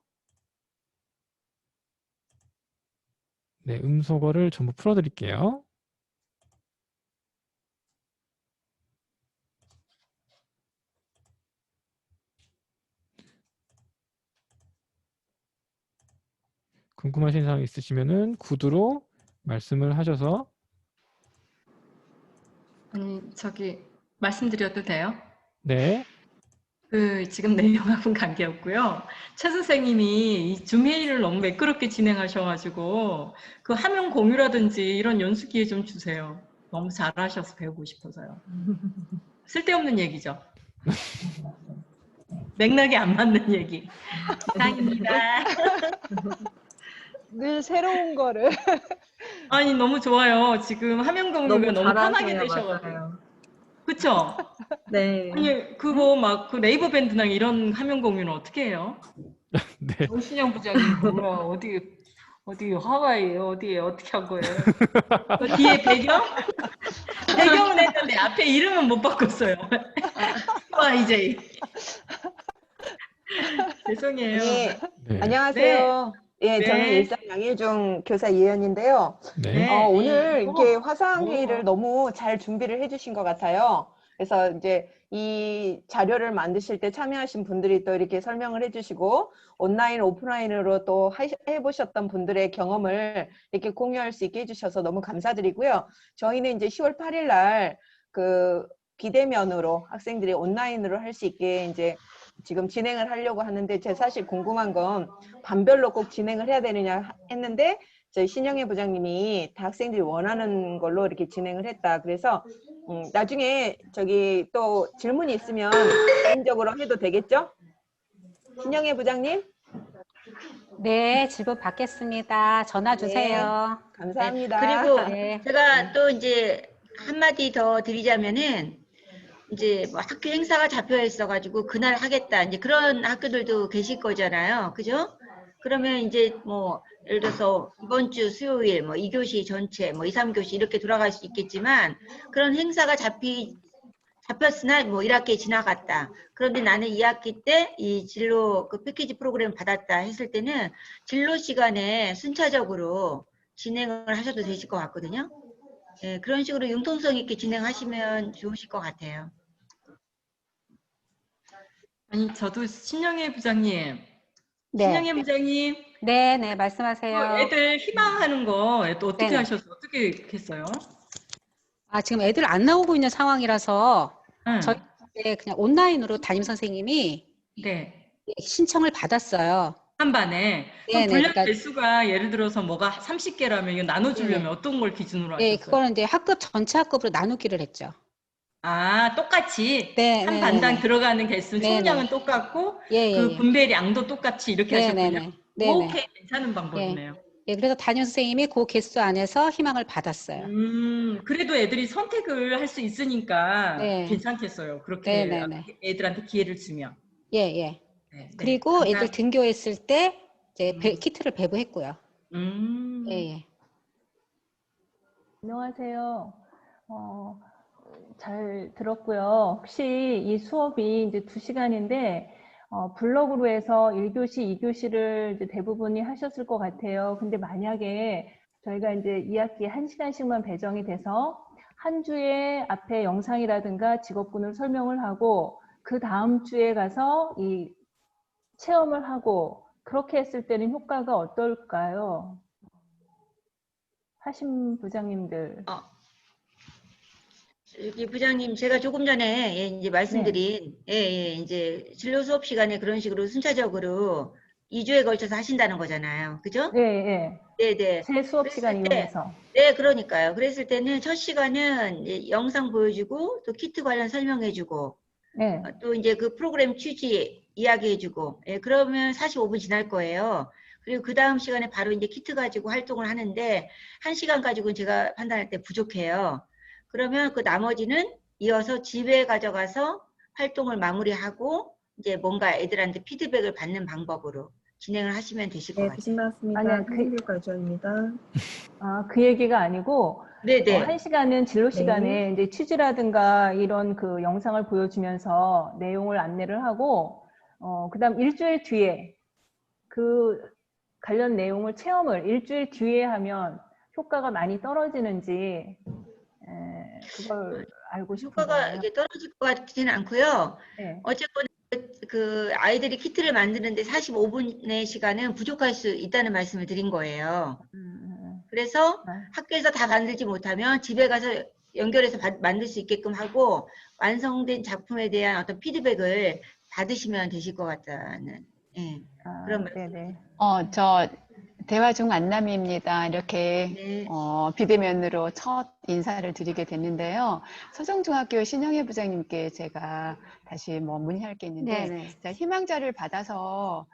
네, 음소거를 전부 풀어드릴게요. 궁금하신 사항 있으시면은 구두로 말씀을 하셔서 저기 말씀드려도 돼요? 네. 지금 내용하고는 관계없고요. 최 선생님이 이 줌 회의를 너무 매끄럽게 진행하셔가지고 그 화면 공유라든지 이런 연수 기회 좀 주세요. 너무 잘하셔서 배우고 싶어서요. 쓸데없는 얘기죠. 맥락이 안 맞는 얘기. 이상입니다. 늘 새로운 거를. 아니 너무 좋아요. 지금 화면 공유가 너무 편하게 잘하세요. 되셔가지고. 맞아요. 그쵸? 네. 아니 그거 막 그 네이버 밴드랑 이런 화면 공유는 어떻게 해요? 네. 정신영 부장님 뭐야 어디 하와이 어디에 어떻게 한 거예요? 그 뒤에 배경은 했는데 앞에 이름은 못 바꿨어요. 와 이제 죄송해요. 네. 네. 안녕하세요. 예, 네. 저는 일산 양일중 교사 이혜연인데요. 네. 오늘 이렇게 뭐, 화상 회의를 너무 잘 준비를 해주신 것 같아요. 그래서 이제 이 자료를 만드실 때 참여하신 분들이 또 이렇게 설명을 해주시고 온라인, 오프라인으로 또 해보셨던 분들의 경험을 이렇게 공유할 수 있게 해주셔서 너무 감사드리고요. 저희는 이제 10월 8일 날 비대면으로 학생들이 온라인으로 할 수 있게 이제 지금 진행을 하려고 하는데 제가 사실 궁금한 건 반별로 꼭 진행을 해야 되느냐 했는데 저희 신영애 부장님이 다 학생들이 원하는 걸로 이렇게 진행을 했다. 그래서 나중에 저기 또 질문이 있으면 개인적으로 해도 되겠죠? 신영애 부장님? 네, 질문 받겠습니다. 전화 주세요. 네, 감사합니다. 그리고 네. 제가 또 이제 한마디 더 드리자면은 이제 뭐 학교 행사가 잡혀 있어가지고 그날 하겠다 이제 그런 학교들도 계실 거잖아요, 그죠? 그러면 이제 뭐 예를 들어서 이번 주 수요일 뭐 2교시 전체 뭐 2, 3교시 이렇게 돌아갈 수 있겠지만 그런 행사가 잡혔으나 뭐 1학기 지나갔다. 그런데 나는 2학기 때 이 진로 패키지 프로그램 받았다 했을 때는 진로 시간에 순차적으로 진행을 하셔도 되실 것 같거든요. 예, 그런 식으로 융통성 있게 진행하시면 좋으실 것 같아요. 아니 저도 신영애 부장님, 네. 신영애 부장님 네, 네, 말씀하세요. 애들 희망하는 거 또 어떻게 네네. 하셨어요? 어떻게 했어요? 아, 지금 애들 안 나오고 있는 상황이라서 응. 저희 이제 그냥 온라인으로 담임 선생님이 네. 신청을 받았어요. 한 반에. 그럼 네네. 분량 그러니까 개수가 예를 들어서 뭐가 30개라면 이거 나눠주려면 네네. 어떤 걸 기준으로 예, 하셨어요? 그거는 이제 학급 전체 학급으로 나누기를 했죠. 아, 똑같이 네, 한 네, 반당 네, 네. 들어가는 개수 네, 네. 총량은 똑같고 예, 예, 그 예. 분배량도 똑같이 이렇게 네, 네, 하셨군요. 네. 네, 네. 오케이, 괜찮은 예. 방법이네요. 예, 그래서 담임 선생님이 그 개수 안에서 희망을 받았어요. 그래도 애들이 선택을 할 수 있으니까 네. 괜찮겠어요. 네, 그렇게 네, 네. 애들한테 기회를 주면. 예, 예. 네, 네. 그리고 애들 등교했을 때 이제 음. 키트를 배부했고요. 예, 예. 안녕하세요. 잘 들었고요. 혹시 이 수업이 이제 2시간인데 블록으로 해서 1교시, 2교시를 이제 대부분이 하셨을 것 같아요. 근데 만약에 저희가 이제 2학기에 1시간씩만 배정이 돼서 한 주에 앞에 영상이라든가 직업군을 설명을 하고 그 다음 주에 가서 이 체험을 하고 그렇게 했을 때는 효과가 어떨까요? 하신 부장님들. 여기 부장님, 제가 조금 전에 이제 말씀드린 이제 진로 수업 시간에 그런 식으로 순차적으로 2주에 걸쳐서 하신다는 거잖아요. 그죠? 네, 네, 네. 제 수업 시간 이용해서. 네, 그러니까요. 그랬을 때는 첫 시간은 이제 영상 보여주고 또 키트 관련 설명해주고 네. 또 이제 그 프로그램 취지 이야기해주고 그러면 45분 지날 거예요. 그리고 그 다음 시간에 바로 이제 키트 가지고 활동을 하는데 1시간 가지고는 제가 판단할 때 부족해요. 그러면 그 나머지는 이어서 집에 가져가서 활동을 마무리하고 이제 뭔가 애들한테 피드백을 받는 방법으로 진행을 하시면 되실 것 네, 같아요. 대신 나왔습니다. 아니야, 한국교육과주원입니다. 그 얘기가 아니고, 네네. 1시간은 진로 네. 시간에 이제 취지라든가 이런 그 영상을 보여주면서 내용을 안내를 하고, 그 다음 일주일 뒤에 그 관련 내용을 체험을 일주일 뒤에 하면 효과가 많이 떨어지는지, 그걸 알고 효과가 싶은데요. 이게 떨어질 것 같지는 않고요. 네. 어쨌거나 그 아이들이 키트를 만드는데 45분의 시간은 부족할 수 있다는 말씀을 드린 거예요. 그래서 학교에서 다 만들지 못하면 집에 가서 연결해서 만들 수 있게끔 하고 완성된 작품에 대한 어떤 피드백을 받으시면 되실 것 같다는 그런 말씀. 네네. 저 대화 중 만남입니다. 이렇게 비대면으로 첫 인사를 드리게 됐는데요. 서정중학교 신영애 부장님께 제가 다시 문의할 게 있는데, 네네. 자, 희망자를 받아서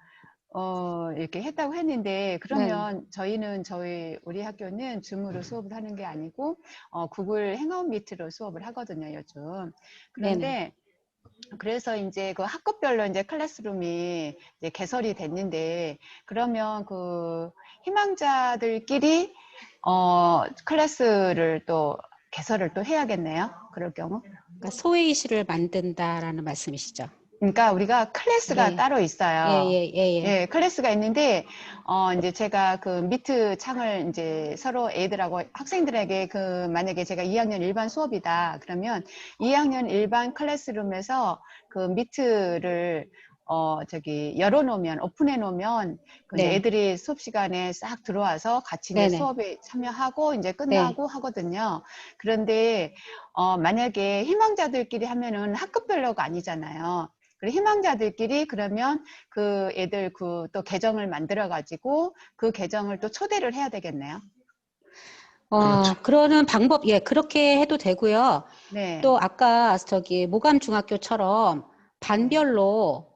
이렇게 했다고 했는데, 그러면 저희는 우리 학교는 줌으로 수업을 하는 게 아니고 구글 행아웃 미트로 수업을 하거든요, 요즘. 그런데 그래서 이제 그 학급별로 이제 클래스룸이 이제 개설이 됐는데, 그러면 그 희망자들끼리 클래스를 또 개설을 또 해야겠네요. 그럴 경우. 그러니까 소외이실을 만든다라는 말씀이시죠? 그러니까 우리가 클래스가 예. 따로 있어요. 예. 클래스가 있는데, 이제 제가 그 미트 창을 이제 서로 애들하고 학생들에게 만약에 제가 2학년 일반 수업이다. 그러면 2학년 일반 클래스룸에서 그 미트를 열어놓으면, 오픈해놓으면, 이제 애들이 수업 시간에 싹 들어와서 같이 이제 수업에 참여하고 이제 끝나고 하거든요. 그런데, 만약에 희망자들끼리 하면은 학급별로가 아니잖아요. 그리고 희망자들끼리 그러면 그 애들 또 계정을 만들어가지고 그 계정을 또 초대를 해야 되겠네요. 그러는 방법, 그렇게 해도 되고요. 네. 또 아까 모감중학교처럼 반별로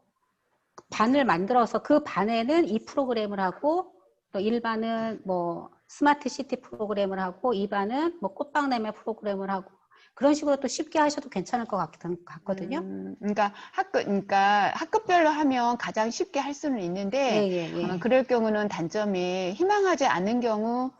반을 만들어서 그 반에는 이 프로그램을 하고 또 1반은 스마트 시티 프로그램을 하고 2반은 꽃방내매 프로그램을 하고 그런 식으로 또 쉽게 하셔도 괜찮을 것 같거든요. 그러니까 학급별로 하면 가장 쉽게 할 수는 있는데, 그럴 경우는 단점이 희망하지 않은 경우,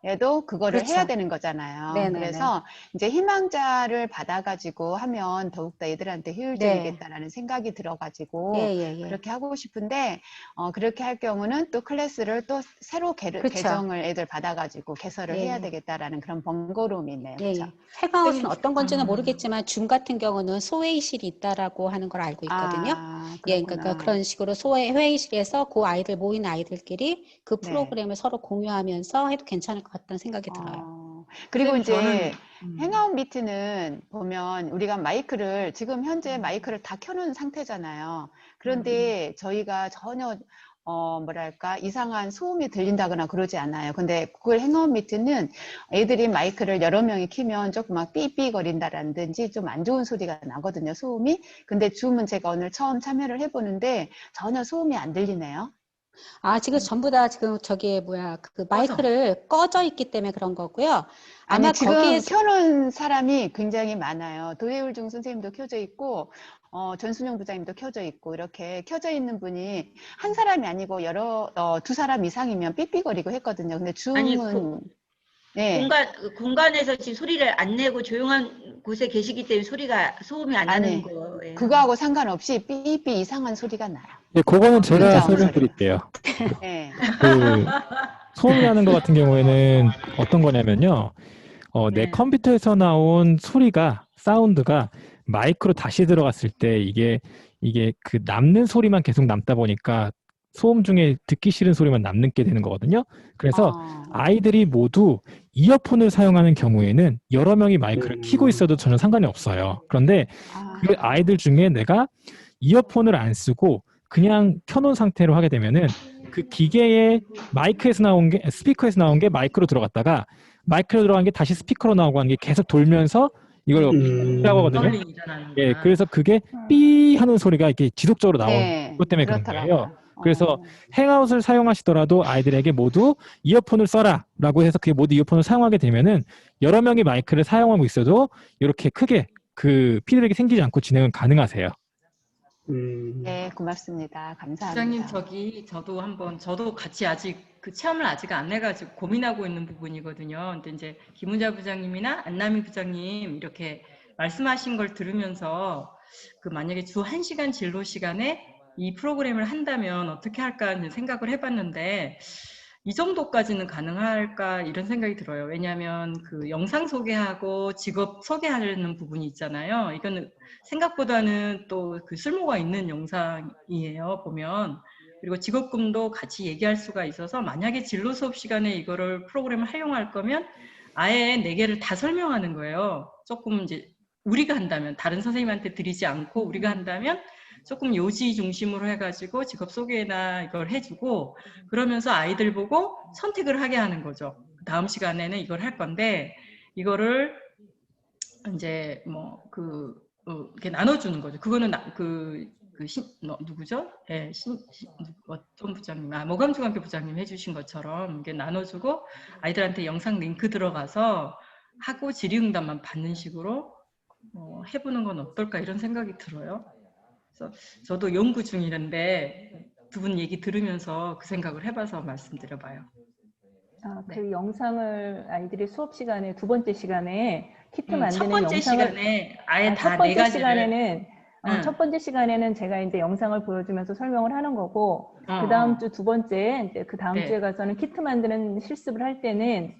에도 그거를 그렇죠. 해야 되는 거잖아요. 네네네. 그래서 이제 희망자를 받아가지고 하면 더욱더 애들한테 효율적이겠다라는 생각이 들어가지고 예. 그렇게 하고 싶은데 그렇게 할 경우는 또 클래스를 또 새로 그렇죠. 개정을 애들 받아가지고 개설을 예. 해야 되겠다라는 그런 번거로움이 있네요. 예. 그렇죠? 헬가웃은 어떤 건지는 모르겠지만 줌 같은 경우는 소회의실이 있다라고 하는 걸 알고 있거든요. 예, 그러니까 그렇구나. 그런 식으로 회의실에서 그 아이들 모인 아이들끼리 그 네. 프로그램을 서로 공유하면서 해도 괜찮을 것 같다는 생각이 들어요. 그리고 선생님, 이제 저는 행아웃 미트는 보면 우리가 마이크를 지금 현재 마이크를 다 켜놓은 상태잖아요. 그런데 저희가 전혀 뭐랄까 이상한 소음이 들린다거나 그러지 않아요. 근데 구글 행아웃 미트는 애들이 마이크를 여러 명이 키면 조금 막 삐삐거린다라든지 좀 안 좋은 소리가 나거든요. 소음이. 근데 줌은 제가 오늘 처음 참여를 해보는데 전혀 소음이 안 들리네요. 지금 전부 다 지금 그 마이크를 꺼져 있기 때문에 그런 거고요. 아마 아니 지금 거기에서 켜놓은 사람이 굉장히 많아요. 도혜울중 선생님도 켜져 있고 전순영 부장님도 켜져 있고 이렇게 켜져 있는 분이 한 사람이 아니고 두 사람 이상이면 삐삐거리고 했거든요. 근데 아니, 줌은 네. 공간에서 지금 소리를 안 내고 조용한 곳에 계시기 때문에 소음이 안 나는 거예요. 그거하고 상관없이 삐삐 이상한 소리가 나요. 네, 그거는 제가 진짜 설명드릴게요. 네. 그 소음이 나는 것 같은 경우에는 어떤 거냐면요. 내 네. 컴퓨터에서 나온 사운드가 마이크로 다시 들어갔을 때 이게 그 남는 소리만 계속 남다 보니까 소음 중에 듣기 싫은 소리만 남게 되는 거거든요. 그래서 아이들이 모두 이어폰을 사용하는 경우에는 여러 명이 마이크를 켜고 있어도 전혀 상관이 없어요. 그런데 그 아이들 중에 내가 이어폰을 안 쓰고 그냥 켜놓은 상태로 하게 되면은 그 기계의 스피커에서 나온 게 마이크로 들어갔다가 마이크로 들어간 게 다시 스피커로 나오고 하는 게 계속 돌면서 이걸 삐라고 하거든요. 예, 그래서 그게 삐 하는 소리가 이렇게 지속적으로 나오는 것 때문에 그런 거예요. 그래서 행아웃을 사용하시더라도 아이들에게 모두 이어폰을 써라라고 해서 그게 모두 이어폰을 사용하게 되면은 여러 명이 마이크를 사용하고 있어도 이렇게 크게 그 피드백이 생기지 않고 진행은 가능하세요. 네, 고맙습니다. 감사합니다. 부장님, 저도 같이 아직 그 체험을 아직 안 해가지고 고민하고 있는 부분이거든요. 근데 이제 김은자 부장님이나 안남희 부장님 이렇게 말씀하신 걸 들으면서 그 만약에 주 1시간 진로 시간에 이 프로그램을 한다면 어떻게 할까 하는 생각을 해봤는데 이 정도까지는 가능할까 이런 생각이 들어요. 왜냐하면 그 영상 소개하고 직업 소개하는 부분이 있잖아요. 이거는 생각보다는 또 그 쓸모가 있는 영상이에요, 보면. 그리고 직업군도 같이 얘기할 수가 있어서 만약에 진로 수업 시간에 이거를 프로그램을 활용할 거면 아예 4개를 다 설명하는 거예요. 조금 이제 우리가 한다면 다른 선생님한테 드리지 않고 우리가 한다면 조금 요지 중심으로 해가지고 직업 소개나 이걸 해주고 그러면서 아이들 보고 선택을 하게 하는 거죠. 다음 시간에는 이걸 할 건데 이거를 이제 이렇게 나눠주는 거죠. 그거는 누구죠? 예, 어떤 부장님, 모감중학교 부장님 해주신 것처럼 이게 나눠주고 아이들한테 영상 링크 들어가서 하고 질의응답만 받는 식으로 해보는 건 어떨까 이런 생각이 들어요. 그래서 저도 연구 중이는데 두 분 얘기 들으면서 그 생각을 해봐서 말씀드려봐요. 그 영상을 아이들이 수업 시간에 두 번째 시간에 키트 만드는 첫 번째 영상을 시간에 아예 다 첫 번째 4가지를 시간에는 첫 번째 시간에는 제가 이제 영상을 보여주면서 설명을 하는 거고 그 다음 주 두 번째 이제 그 다음 주에 가서는 키트 만드는 실습을 할 때는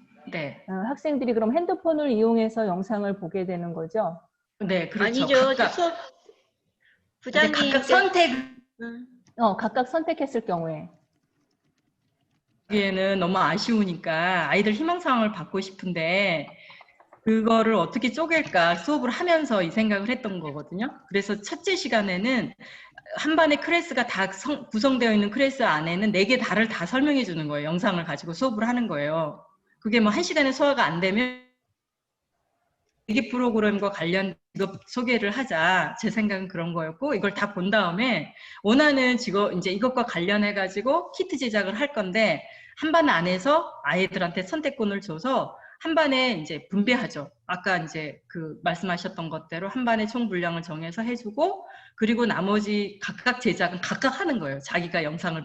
학생들이 그럼 핸드폰을 이용해서 영상을 보게 되는 거죠? 네, 그렇죠. 아니죠. 수업 부장님 각각 선택. 각각 선택했을 경우에. 여기에는 너무 아쉬우니까 아이들 희망사항을 받고 싶은데 그거를 어떻게 쪼갤까 수업을 하면서 이 생각을 했던 거거든요. 그래서 첫째 시간에는 한 반의 클래스가 다 구성되어 있는 클래스 안에는 4개 다를 다 설명해 주는 거예요. 영상을 가지고 수업을 하는 거예요. 그게 뭐 1시간에 소화가 안 되면 이 프로그램과 관련 직업 소개를 하자. 제 생각은 그런 거였고 이걸 다 본 다음에 원하는 직업 이제 이것과 관련해 가지고 키트 제작을 할 건데 한 반 안에서 아이들한테 선택권을 줘서 한 반에 이제 분배하죠. 아까 이제 그 말씀하셨던 것대로 한 반의 총 분량을 정해서 해주고 그리고 나머지 각각 제작은 각각 하는 거예요. 자기가 영상을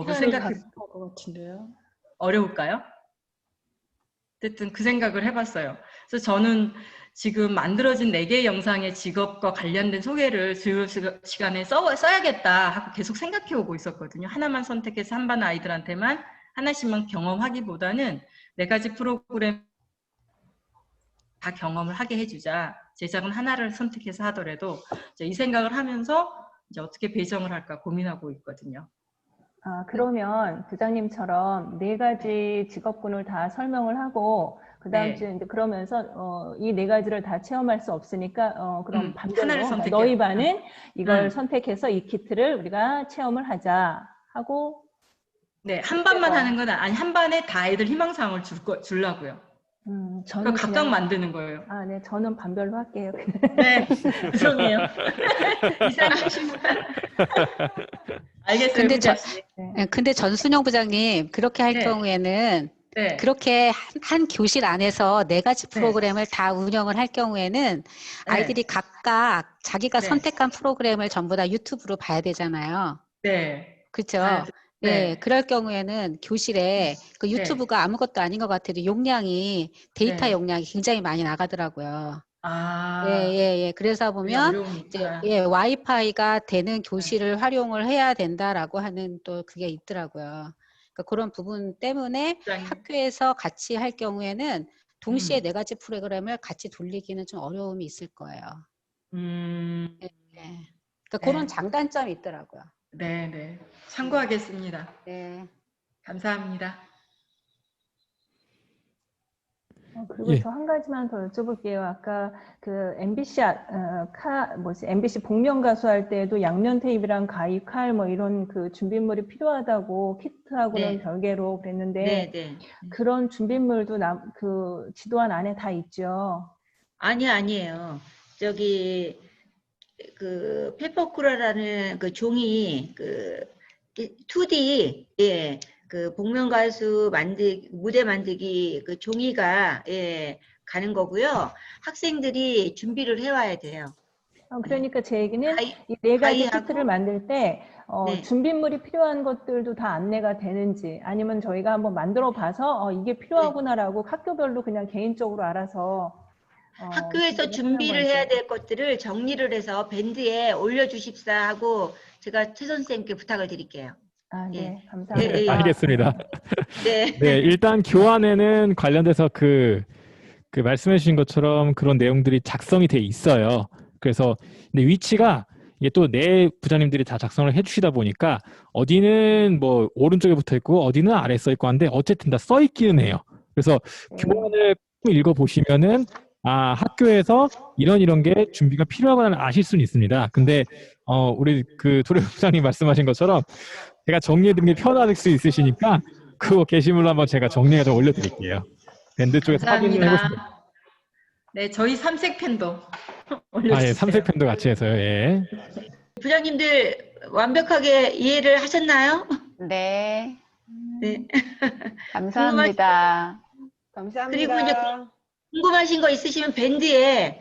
생각해 것 같은데요. 어려울까요? 어쨌든 그 생각을 해봤어요. 그래서 저는 지금 만들어진 4개의 영상의 직업과 관련된 소개를 주요 시간에 써야겠다 하고 계속 생각해 오고 있었거든요. 하나만 선택해서 한 반 아이들한테만 하나씩만 경험하기보다는 4가지 프로그램 다 경험을 하게 해주자. 제작은 하나를 선택해서 하더라도 이제 이 생각을 하면서 이제 어떻게 배정을 할까 고민하고 있거든요. 아, 그러면 부장님처럼 4가지 직업군을 다 설명을 하고 그 다음 네. 주에 이제 그러면서 이 4가지를 다 체험할 수 없으니까 그럼 반대로 하나를 그러니까 선택해요. 너희 반은 이걸 선택해서 이 키트를 우리가 체험을 하자 하고 네, 한 반만 하는 건 아니 한 반에 다 아이들 희망사항을 주려고요. 저는 각각 그냥 만드는 거예요. 아, 네, 저는 반별로 할게요. 네, 죄송해요. 이상하시면 알겠어요. 근데 부자 씨. 근데 전순영 부장님 그렇게 할 네. 경우에는 네. 그렇게 한 교실 안에서 4가지 프로그램을 다 운영을 할 경우에는 아이들이 각각 자기가 네. 선택한 프로그램을 전부 다 유튜브로 봐야 되잖아요. 네. 그렇죠? 네. 네, 그럴 경우에는 교실에 그 유튜브가 아무것도 아닌 것 같아도 용량이 데이터 네. 용량이 굉장히 많이 나가더라고요. 아, 예. 그래서 보면 이제 와이파이가 되는 교실을 활용을 해야 된다라고 하는 또 그게 있더라고요. 그러니까 그런 부분 때문에 학교에서 같이 할 경우에는 동시에 4가지 프로그램을 같이 돌리기는 좀 어려움이 있을 거예요. 네. 그러니까 그런 장단점이 있더라고요. 네. 참고하겠습니다. 네. 감사합니다. 그리고 저 한 가지만 더 여쭤볼게요. 아까 그 MBC MBC 복면 가수 할 때에도 양면 테이프랑 가위, 칼 뭐 이런 그 준비물이 필요하다고 키트하고는 별개로 그랬는데 그런 준비물도 그 지도안 안에 다 있죠. 아니에요. 저기 그 페퍼쿠라라는 그 종이 그 2D 그 복면 가수 무대 만들기 그 종이가 가는 거고요. 학생들이 준비를 해와야 돼요. 그러니까 제 얘기는 이 4가지 키트를 만들 때 준비물이 필요한 것들도 다 안내가 되는지 아니면 저희가 한번 만들어 봐서 이게 필요하구나라고 학교별로 그냥 개인적으로 알아서 학교에서 준비를 해야 될 것들을 정리를 해서 밴드에 올려주십사 하고 제가 최 선생님께 부탁을 드릴게요. 아, 네, 감사합니다. 네, 알겠습니다. 네. 네, 일단 교환에는 관련돼서 그 말씀해 주신 것처럼 그런 내용들이 작성이 돼 있어요. 그래서 근데 위치가 이게 또 부장님들이 다 작성을 해주시다 보니까 어디는 뭐 오른쪽에 붙어 있고 어디는 아래에 써 있고 한데 어쨌든 다 써 있기는 해요. 그래서 교환을 읽어 보시면은 학교에서 이런 게 준비가 필요하구나 아실 수는 있습니다. 근데 우리 그 도레 부장님 말씀하신 것처럼 제가 정리해드리는 게 편할 수 있으시니까 그거 게시물로 한번 제가 정리해서 좀 올려드릴게요. 밴드 쪽에서 확인을 해보시면. 네, 저희 삼색펜도 올려주세요. 예, 삼색펜도 같이 해서요. 예. 부장님들 완벽하게 이해를 하셨나요? 네. 네. 감사합니다. 감사합니다. 그리고 이제 궁금하신 거 있으시면 밴드에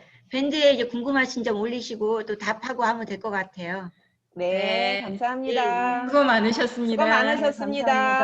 이제 궁금하신 점 올리시고 또 답하고 하면 될 것 같아요. 네, 감사합니다. 수고 많으셨습니다. 수고 많으셨습니다. 감사합니다.